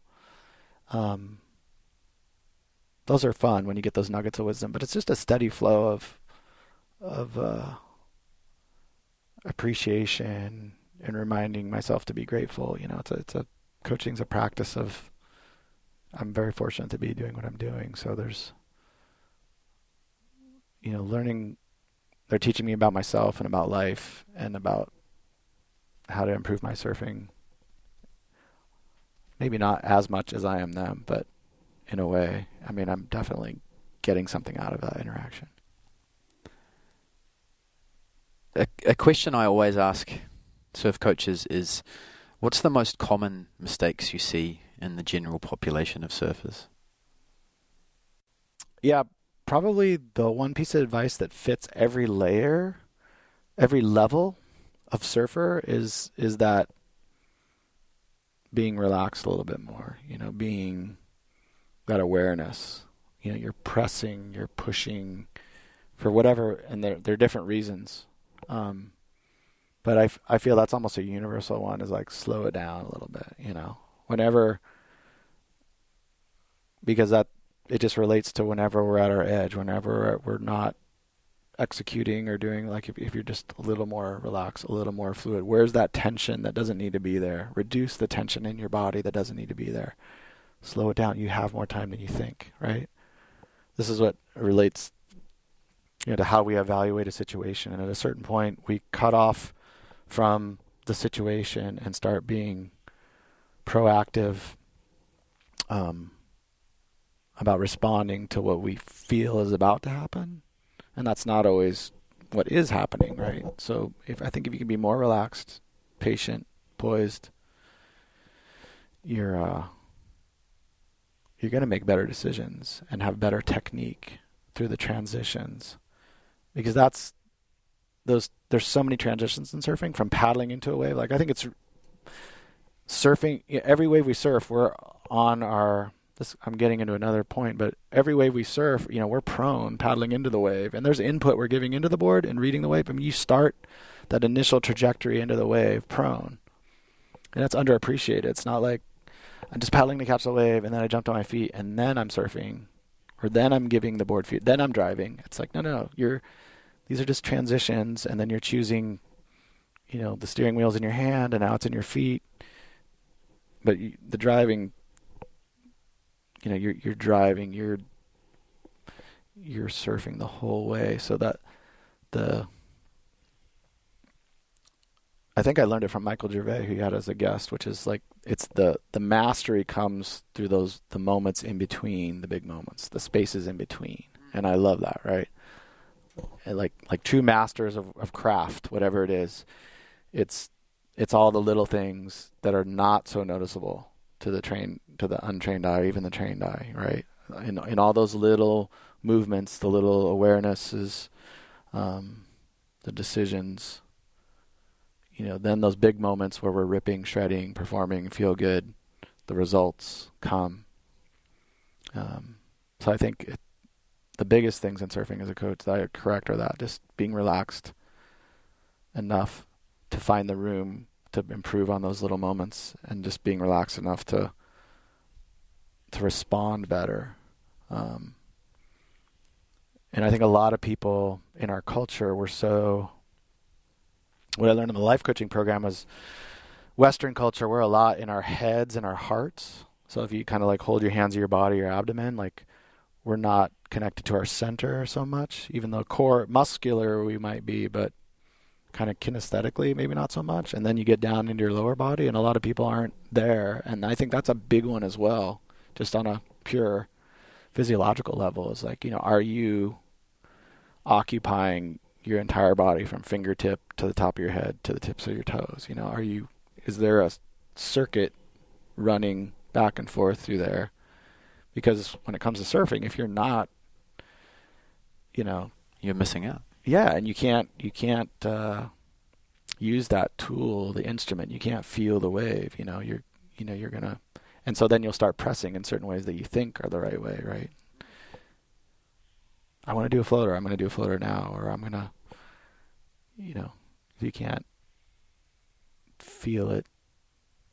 Those are fun when you get those nuggets of wisdom, but it's just a steady flow of appreciation and reminding myself to be grateful. Coaching's a practice of, I'm very fortunate to be doing what I'm doing. So there's, learning, they're teaching me about myself and about life and about how to improve my surfing. Maybe not as much as I am them, but in a way, I'm definitely getting something out of that interaction. A question I always ask surf coaches is, what's the most common mistakes you see in the general population of surfers? Yeah, probably the one piece of advice that fits every layer, every level of surfer is that being relaxed a little bit more, being that awareness. You're pressing, you're pushing for whatever, and they're different reasons. But I feel that's almost a universal one, is like, slow it down a little bit, whenever, because it just relates to whenever we're at our edge, whenever we're not executing or doing, like, if you're just a little more relaxed, a little more fluid, where's that tension that doesn't need to be there? Reduce the tension in your body that doesn't need to be there. Slow it down. You have more time than you think, right? This is what relates, to how we evaluate a situation. And at a certain point, we cut off from the situation and start being proactive about responding to what we feel is about to happen. And that's not always what is happening, right? So I think if you can be more relaxed, patient, poised, you're going to make better decisions and have better technique through the transitions. Because there's so many transitions in surfing, from paddling into a wave. Like, I think it's surfing, every wave we surf, we're on I'm getting into another point, but every wave we surf, we're prone, paddling into the wave, and there's input we're giving into the board and reading the wave. You start that initial trajectory into the wave prone, and that's underappreciated. It's not like I'm just paddling to catch the wave and then I jump to my feet and then I'm surfing, or then I'm giving the board feet, then I'm driving. It's like, no, these are just transitions, and then you're choosing, the steering wheel's in your hand and now it's in your feet, but the driving, you're driving, you're surfing the whole way. So that I think I learned it from Michael Gervais, who you had as a guest, which is like, it's the mastery comes through the moments in between the big moments, the spaces in between. And I love that, right? And like true masters of craft, whatever it is, it's all the little things that are not so noticeable to the untrained eye, or even the trained eye, right? In all those little movements, the little awarenesses, the decisions, then those big moments where we're ripping, shredding, performing, feel good, the results come. So I think the biggest things in surfing as a coach that I correct are that just being relaxed enough to find the room to improve on those little moments, and just being relaxed enough to respond better. And I think a lot of people in our culture, we're so what I learned in the life coaching program was Western culture, we're a lot in our heads and our hearts. So if you kind of like hold your hands to your body, your abdomen, like we're not connected to our center so much, even though core muscular we might be, but kind of kinesthetically maybe not so much. And then you get down into your lower body, and a lot of people aren't there. And I think that's a big one as well, just on a pure physiological level. Is like, are you occupying your entire body from fingertip to the top of your head to the tips of your toes? Is there a circuit running back and forth through there? Because when it comes to surfing, if you're not, You're missing out. yeah, and you can't use that tool, the instrument. You can't feel the wave. You're gonna, and so then you'll start pressing in certain ways that you think are the right way, right? I want to do a floater. I'm going to do a floater now, or I'm gonna, if you can't feel it,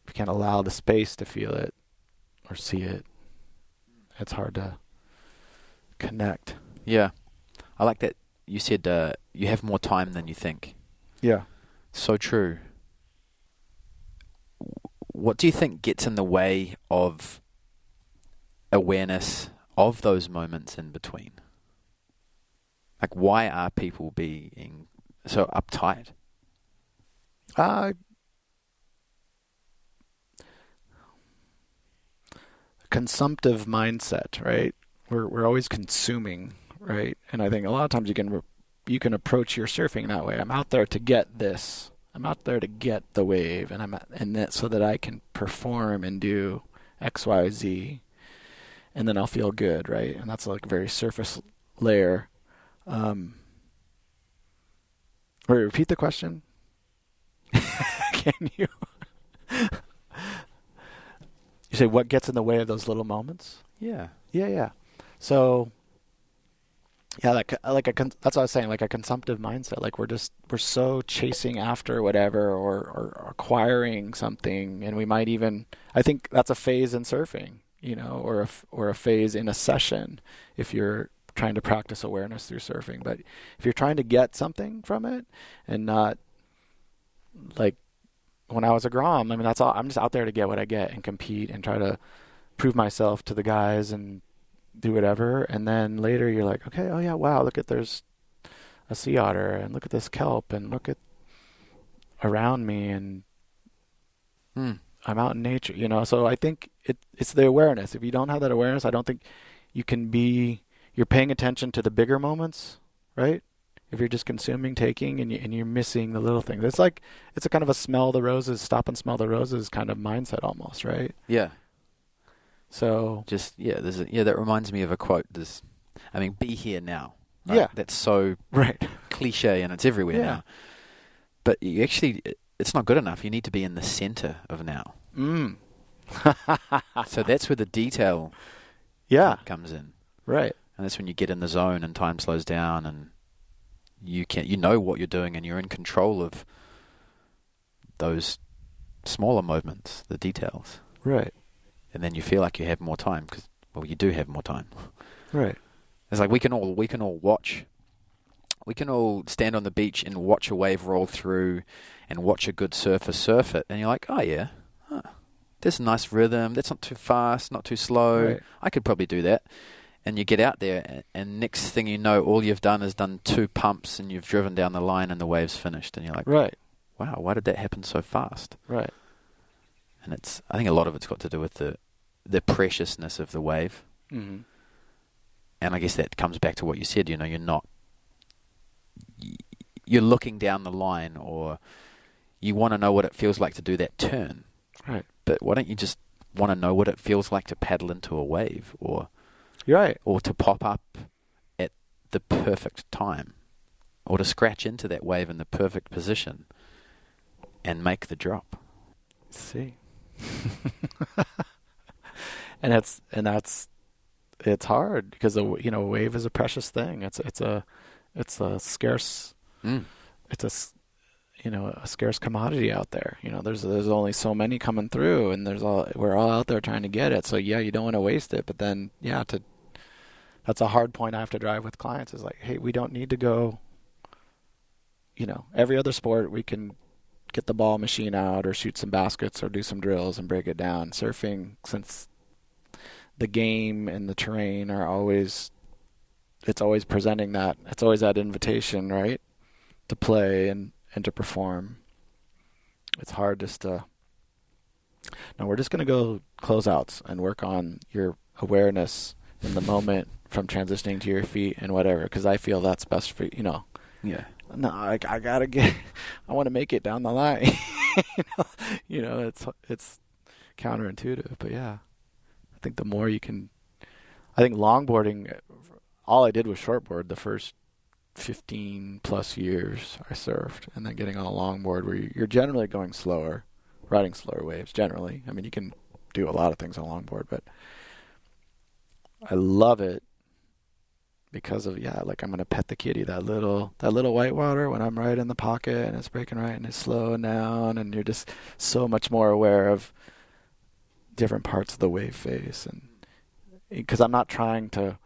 if you can't allow the space to feel it or see it, it's hard to connect. Yeah. I like that you said you have more time than you think. Yeah. So true. What do you think gets in the way of awareness of those moments in between? Like, why are people being so uptight? Consumptive mindset, right? We're always consuming, right? And I think a lot of times you can approach your surfing that way. I'm out there to get this. I'm out there to get the wave, and that so that I can perform and do X, Y, Z, and then I'll feel good, right? And that's like a very surface layer. Repeat the question. Can you? You say what gets in the way of those little moments? Yeah. Yeah. So, yeah, that's what I was saying. Like a consumptive mindset. Like we're so chasing after whatever or acquiring something, and we might even. I think that's a phase in surfing, or a phase in a session if you're trying to practice awareness through surfing. But if you're trying to get something from it and not like when I was a Grom, I mean, that's all. I'm just out there to get what I get and compete and try to prove myself to the guys and do whatever. And then later you're like, okay, oh yeah, wow, there's a sea otter and look at this kelp and look at around me and I'm out in nature, So I think it's the awareness. If you don't have that awareness, I don't think you can you're paying attention to the bigger moments, right? If you're just consuming, taking, and you're missing the little things. It's a kind of a smell the roses, stop and smell the roses kind of mindset almost, right? Yeah. So that reminds me of a quote. Be here now. Right? Yeah. That's so right. cliche and it's everywhere now. But it's not good enough. You need to be in the center of now. So that's where the detail comes in. Right. And that's when you get in the zone and time slows down and you know what you're doing and you're in control of those smaller moments, the details. Right. And then you feel like you have more time because, you do have more time. Right. It's like we can all watch. We can all stand on the beach and watch a wave roll through and watch a good surfer surf it. And you're like, oh yeah, there's a nice rhythm. That's not too fast, not too slow. Right. I could probably do that. And you get out there, and next thing you know, all you've done is done 2 pumps, and you've driven down the line, and the wave's finished. And you're like, right, wow, why did that happen so fast? Right. And I think a lot of it's got to do with the preciousness of the wave. Mm-hmm. And I guess that comes back to what you said. You're looking down the line, or you want to know what it feels like to do that turn. Right. But why don't you just want to know what it feels like to paddle into a wave, or you're right, or to pop up at the perfect time, or to scratch into that wave in the perfect position and make the drop. See. and it's hard because a wave is a precious thing. It's a scarce it's a scarce commodity out there. There's only so many coming through, and we're all out there trying to get it. So yeah, you don't want to waste it, but then that's a hard point I have to drive with clients is like, hey, we don't need to go every other sport we can get the ball machine out or shoot some baskets or do some drills and break it down. Surfing, since the game and the terrain it's always presenting that. It's always that invitation, right? To play and to perform. It's hard just to, no, we're just going to go closeouts and work on your awareness in the moment from transitioning to your feet and whatever, because I feel that's best for, Yeah. no, I gotta I want to make it down the line. It's counterintuitive, but yeah, I think the more you can, I think longboarding, all I did was shortboard the first 15 plus years I surfed, and then getting on a longboard where you're generally going slower, riding slower waves generally. I mean, you can do a lot of things on a longboard, but I love it because of, like I'm going to pet the kitty, that little whitewater when I'm right in the pocket and it's breaking right and it's slowing down, and you're just so much more aware of different parts of the wave face. And because I'm not trying to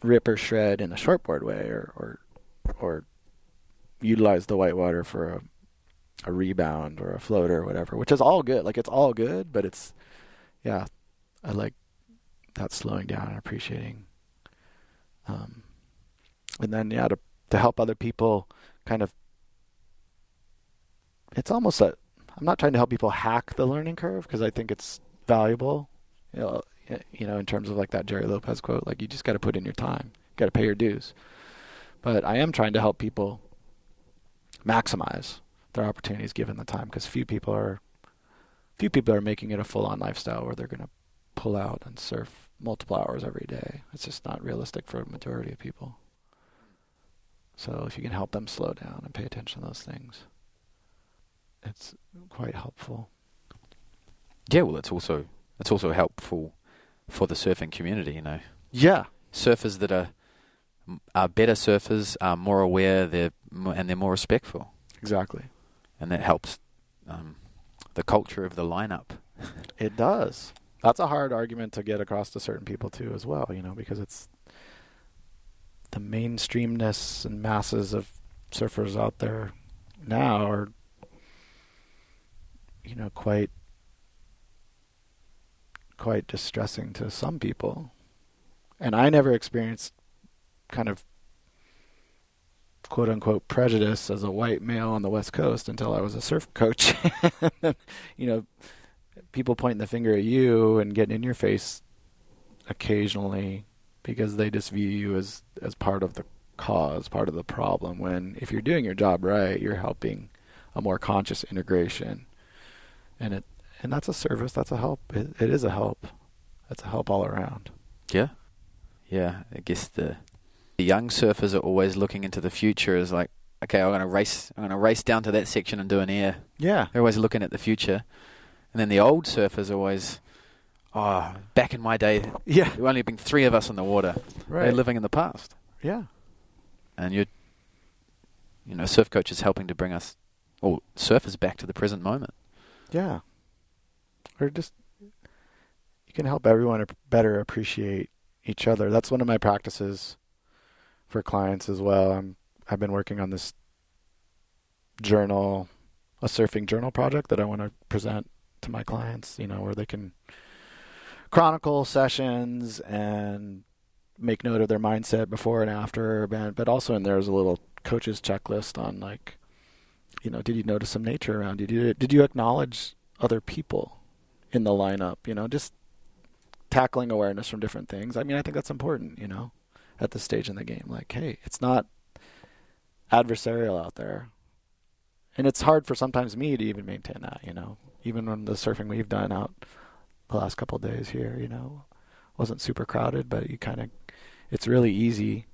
rip or shred in a shortboard way or utilize the whitewater for a rebound or a floater or whatever, which is all good. Like, it's all good, but it's, I like that slowing down and appreciating. And then, to help other people kind of, it's almost I'm not trying to help people hack the learning curve, because I think it's valuable, in terms of like that Jerry Lopez quote, like you just got to put in your time, got to pay your dues. But I am trying to help people maximize their opportunities given the time, because few people are making it a full-on lifestyle where they're going to pull out and surf multiple hours every day. It's just not realistic for a majority of people. So if you can help them slow down and pay attention to those things, it's quite helpful. Yeah, well, it's also helpful for the surfing community, Yeah. Surfers that are better surfers are more aware, they're more respectful. Exactly. And that helps the culture of the lineup. It does. That's a hard argument to get across to certain people too as well, because it's the mainstreamness and masses of surfers out there now are, quite distressing to some people. And I never experienced kind of quote unquote prejudice as a white male on the West Coast until I was a surf coach. People pointing the finger at you and getting in your face occasionally because they just view you as part of the cause, part of the problem, when if you're doing your job right, you're helping a more conscious integration. And that's a service, that's a help. It is a help. It's a help all around. Yeah. Yeah, I guess the young surfers are always looking into the future as like, okay, I'm gonna race down to that section and do an air. Yeah. They're always looking at the future. And then the old surfers are always, back in my day, there have only been 3 of us in the water. Right. They're living in the past. Yeah. And surf coach is helping to bring us, surfers back to the present moment. Yeah. Or just, you can help everyone better appreciate each other. That's one of my practices for clients as well. I've been working on this journal, a surfing journal project that I want to present to my clients, where they can chronicle sessions and make note of their mindset before and after, but also in there is a little coach's checklist on like, did you notice some nature around you? Did you acknowledge other people in the lineup? Just tackling awareness from different things. I mean, I think that's important, at this stage in the game. Like, hey, it's not adversarial out there. And it's hard for sometimes me to even maintain that, even when the surfing we've done out the last couple of days here, wasn't super crowded, but it's really easy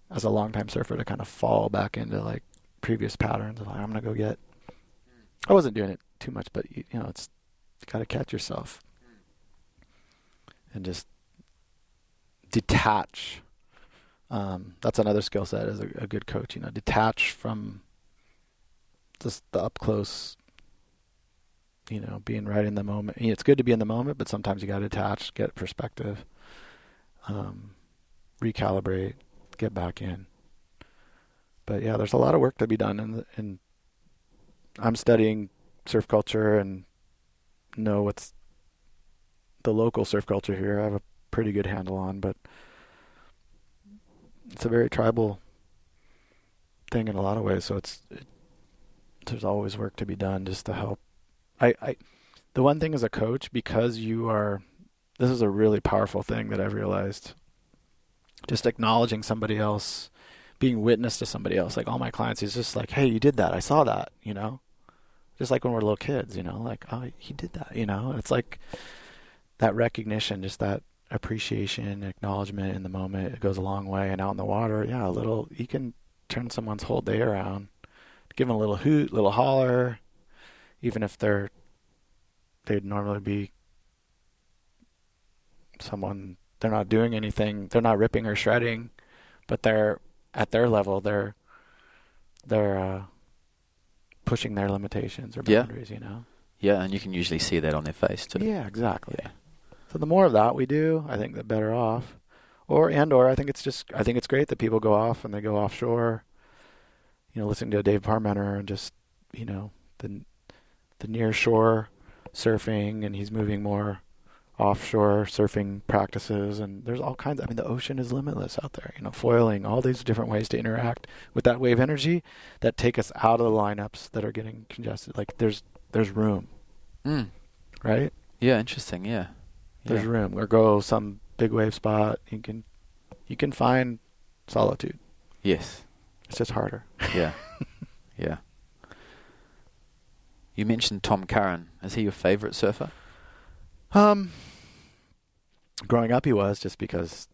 as a longtime surfer to kind of fall back into like previous patterns of like, I'm going to go I wasn't doing it too much, but it's, you got to catch yourself and just detach. That's another skill set as a good coach, detach from just the up close, being right in the moment. It's good to be in the moment, but sometimes you got to detach, get perspective, recalibrate, get back in. But yeah, there's a lot of work to be done, and I'm studying surf culture and know what's the local surf culture here. I have a pretty good handle on, but it's a very tribal thing in a lot of ways. So there's always work to be done just to help. I the one thing as a coach, because this is a really powerful thing that I've realized. Just acknowledging somebody else, being witness to somebody else. Like all my clients, he's just like, hey, you did that. I saw that, Just like when we're little kids, like, oh, he did that, It's like that recognition, just that appreciation, acknowledgement in the moment, it goes a long way. And out in the water, yeah, you can turn someone's whole day around. Give them a little hoot, little holler, even if they'd normally be someone, they're not doing anything, they're not ripping or shredding, but they're at their level, they're pushing their limitations or Yeah. boundaries, Yeah, and you can usually see that on their face too. Yeah, exactly. Yeah. So the more of that we do, I think the better off. Or I think it's great that people go off and they go offshore, listening to Dave Parmenter and just, the near shore surfing, and he's moving more offshore surfing practices, and there's all kinds. The ocean is limitless out there. Foiling, all these different ways to interact with that wave energy that take us out of the lineups that are getting congested. Like there's room, right? Yeah, interesting. Yeah, there's room. Or go some big wave spot. You can find solitude. Yes, it's just harder. Yeah, yeah. You mentioned Tom Curran. Is he your favorite surfer? Growing up, he was, just because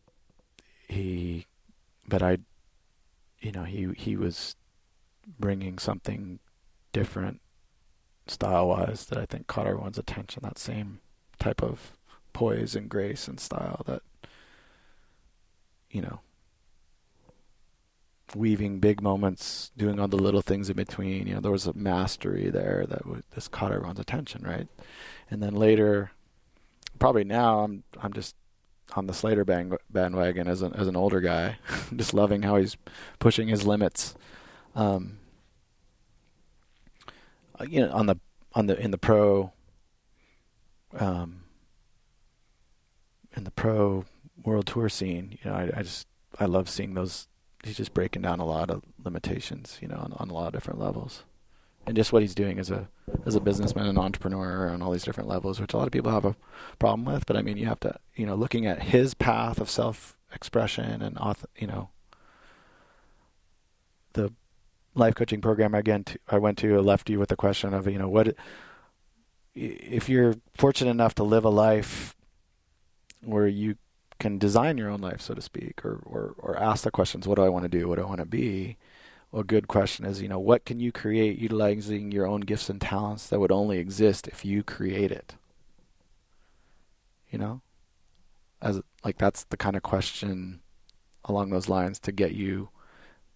he was bringing something different style-wise that I think caught everyone's attention. That same type of poise and grace and style that, weaving big moments, doing all the little things in between. There was a mastery there that just caught everyone's attention, right? And then later, probably now, I'm just on the Slater bandwagon as an older guy, just loving how he's pushing his limits. In the pro world tour scene, I love seeing those. He's just breaking down a lot of limitations, on a lot of different levels. And just what he's doing as a businessman and entrepreneur on all these different levels, which a lot of people have a problem with. But you have to, looking at his path of self-expression and, the life coaching program I went to left you with the question of, what if you're fortunate enough to live a life where you can design your own life, so to speak, or ask the questions, what do I want to do? What do I want to be? Well, a good question is, what can you create utilizing your own gifts and talents that would only exist if you create it? That's the kind of question along those lines to get you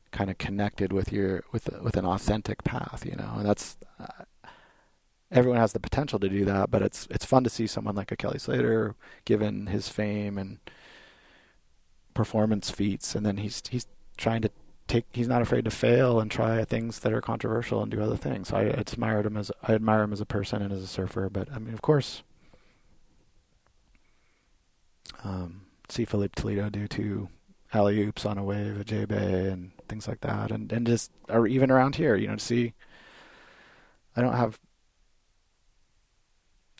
kind of connected with with an authentic path, and that's everyone has the potential to do that, but it's fun to see someone like a Kelly Slater, given his fame and performance feats, and then he's trying to he's not afraid to fail and try things that are controversial and do other things. So I admire him as a person and as a surfer. But of course, see Philippe Toledo do 2 alley oops on a wave at J Bay and things like that, and just, or even around here, to see. I don't have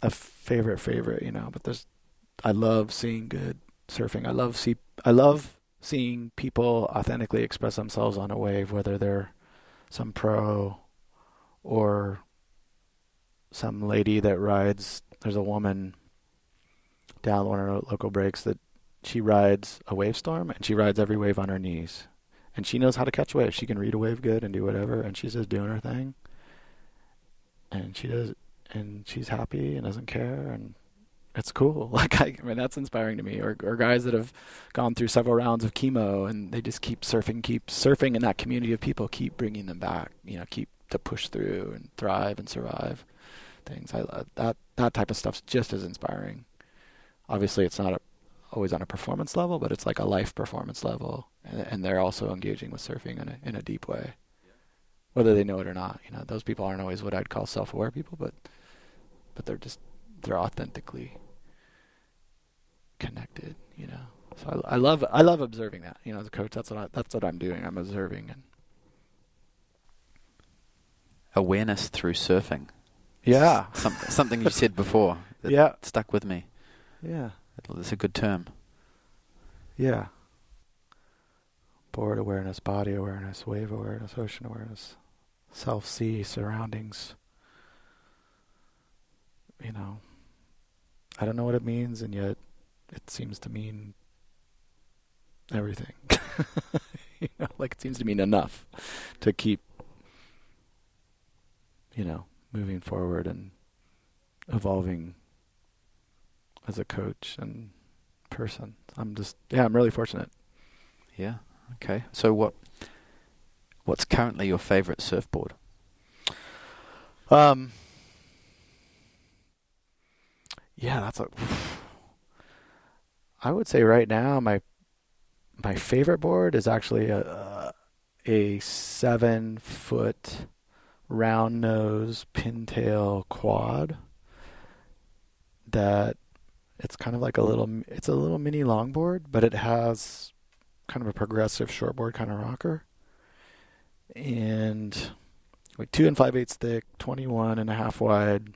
a favorite, but I love seeing good surfing. I love seeing people authentically express themselves on a wave, whether they're some pro or some lady that rides. There's a woman down one of our local breaks that she rides a wave storm, and she rides every wave on her knees. And she knows how to catch waves. She can read a wave good and do whatever, and she's just doing her thing. And she does, and she's happy and doesn't care, and it's cool. That's inspiring to me. Or guys that have gone through several rounds of chemo and they just keep surfing in that community of people, keep bringing them back, keep to push through and thrive and survive things. I love that type of stuff's just as inspiring. Obviously, it's not always on a performance level, but it's like a life performance level, and they're also engaging with surfing in a deep way, whether they know it or not. Those people aren't always what I'd call self-aware people, but they're authentically connected. So I love observing that. As a coach, that's what I'm doing. I'm observing and Awareness through surfing. yeah, Something you said before that yeah, stuck with me. yeah, It's a good term. yeah. Board awareness, body awareness, wave awareness, ocean awareness, self-see, surroundings. I don't know what it means, and yet it seems to mean everything. Like it seems to mean enough to keep, moving forward and evolving as a coach and person. I'm really fortunate. Yeah. Okay. So what's currently your favorite surfboard? Yeah, I would say right now my favorite board is actually a 7-foot round nose pintail quad that it's kind of like it's a little mini longboard, but it has kind of a progressive shortboard kind of rocker, and like 2 5/8 thick, 21 and a half wide,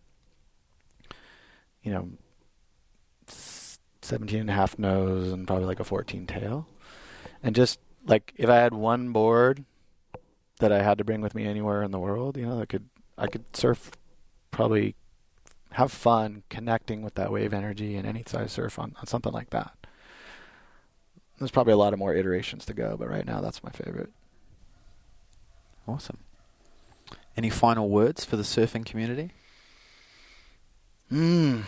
17 and a half nose, and probably like a 14 tail. And just like if I had one board that I had to bring with me anywhere in the world, I could surf, probably have fun connecting with that wave energy in any size surf on something like that. There's probably a lot of more iterations to go, but right now that's my favorite. Awesome. Any final words for the surfing community? Nah,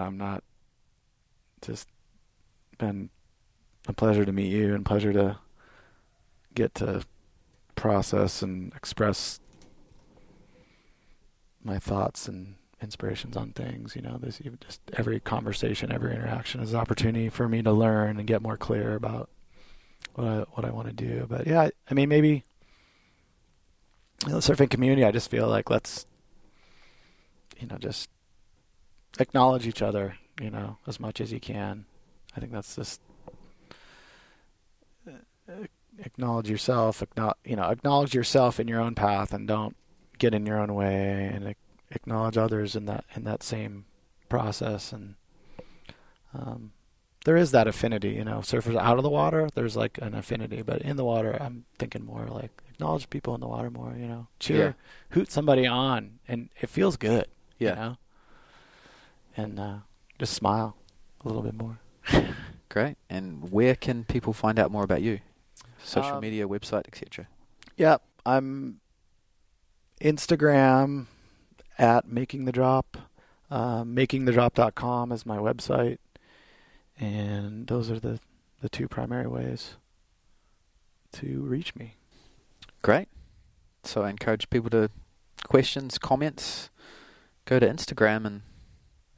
I'm not. Just been a pleasure to meet you and pleasure to get to process and express my thoughts and inspirations on things. Just every conversation, every interaction is an opportunity for me to learn and get more clear about what I want to do. But yeah, I mean, maybe the surfing community, I just feel like let's, just acknowledge each other, as much as you can. I think that's just acknowledge yourself, acknowledge yourself in your own path, and don't get in your own way, and acknowledge others in that same process. And there is that affinity, surfers out of the water, there's like an affinity, but in the water, I'm thinking more like acknowledge people in the water more, cheer, hoot somebody on, and it feels good, and just smile a little bit more. Great. And where can people find out more about you? Social media, website, etc. Yeah, I'm Instagram at Making the Drop. makingthedrop.com is my website. And those are the two primary ways to reach me. Great. So I encourage people to questions, comments, go to Instagram and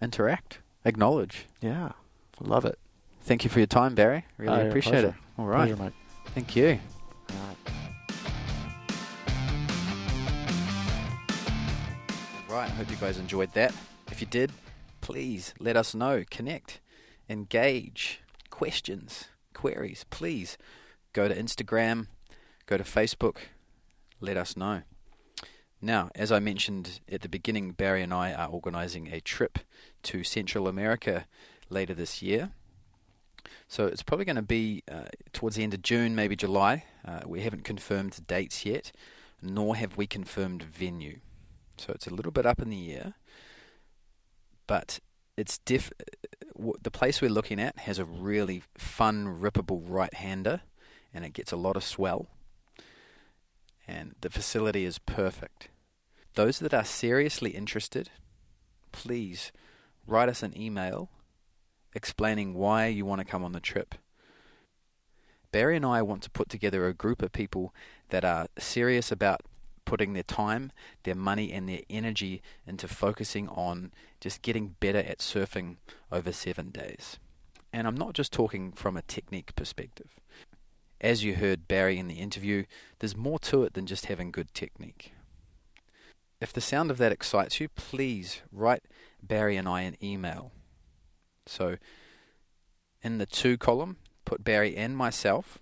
interact, acknowledge. Yeah, love it. Thank you for your time, Barry. Really appreciate it. All right. Pleasure, Mike. Thank you. All right. Right, I hope you guys enjoyed that. If you did, please let us know. Connect, engage, questions, queries. Please go to Instagram, go to Facebook, let us know. Now, as I mentioned at the beginning, Barry and I are organising a trip to Central America later this year. So it's probably going to be towards the end of June, maybe July. We haven't confirmed dates yet, nor have we confirmed venue. So it's a little bit up in the air. But it's the place we're looking at has a really fun, rippable right-hander, and it gets a lot of swell. And the facility is perfect. Those that are seriously interested, please write us an email explaining why you want to come on the trip. Barry and I want to put together a group of people that are serious about putting their time, their money, and their energy into focusing on just getting better at surfing over 7 days. And I'm not just talking from a technique perspective. As you heard Barry in the interview, there's more to it than just having good technique. If the sound of that excites you, please write Barry and I an email. So in the to column, put Barry and myself.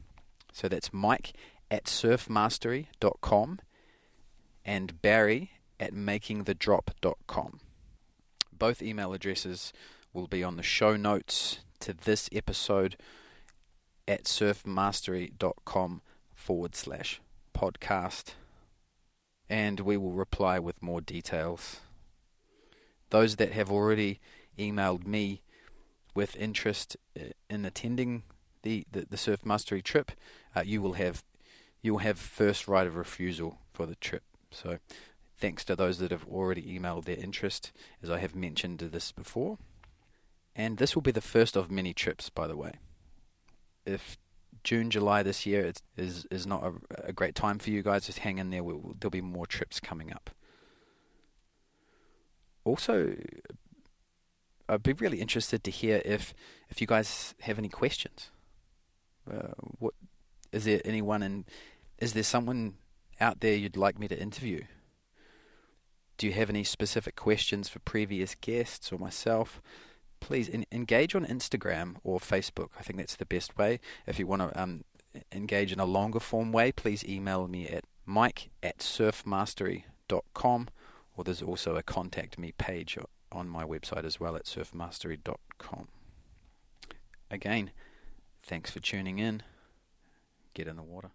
So that's mike@surfmastery.com and barry@makingthedrop.com. Both email addresses will be on the show notes to this episode at surfmastery.com/podcast. And we will reply with more details. Those that have already emailed me with interest in attending the Surf Mastery trip, you will have first right of refusal for the trip. So thanks to those that have already emailed their interest, as I have mentioned this before. And this will be the first of many trips, by the way. If June, July this year is not a great time for you guys, just hang in there. There'll be more trips coming up. Also, I'd be really interested to hear if you guys have any questions. Is there someone out there you'd like me to interview? Do you have any specific questions for previous guests or myself? Please engage on Instagram or Facebook. I think that's the best way. If you want to engage in a longer form way, please email me at mike@surfmastery.com, or there's also a contact me page on my website as well at surfmastery.com. Again, thanks for tuning in. Get in the water.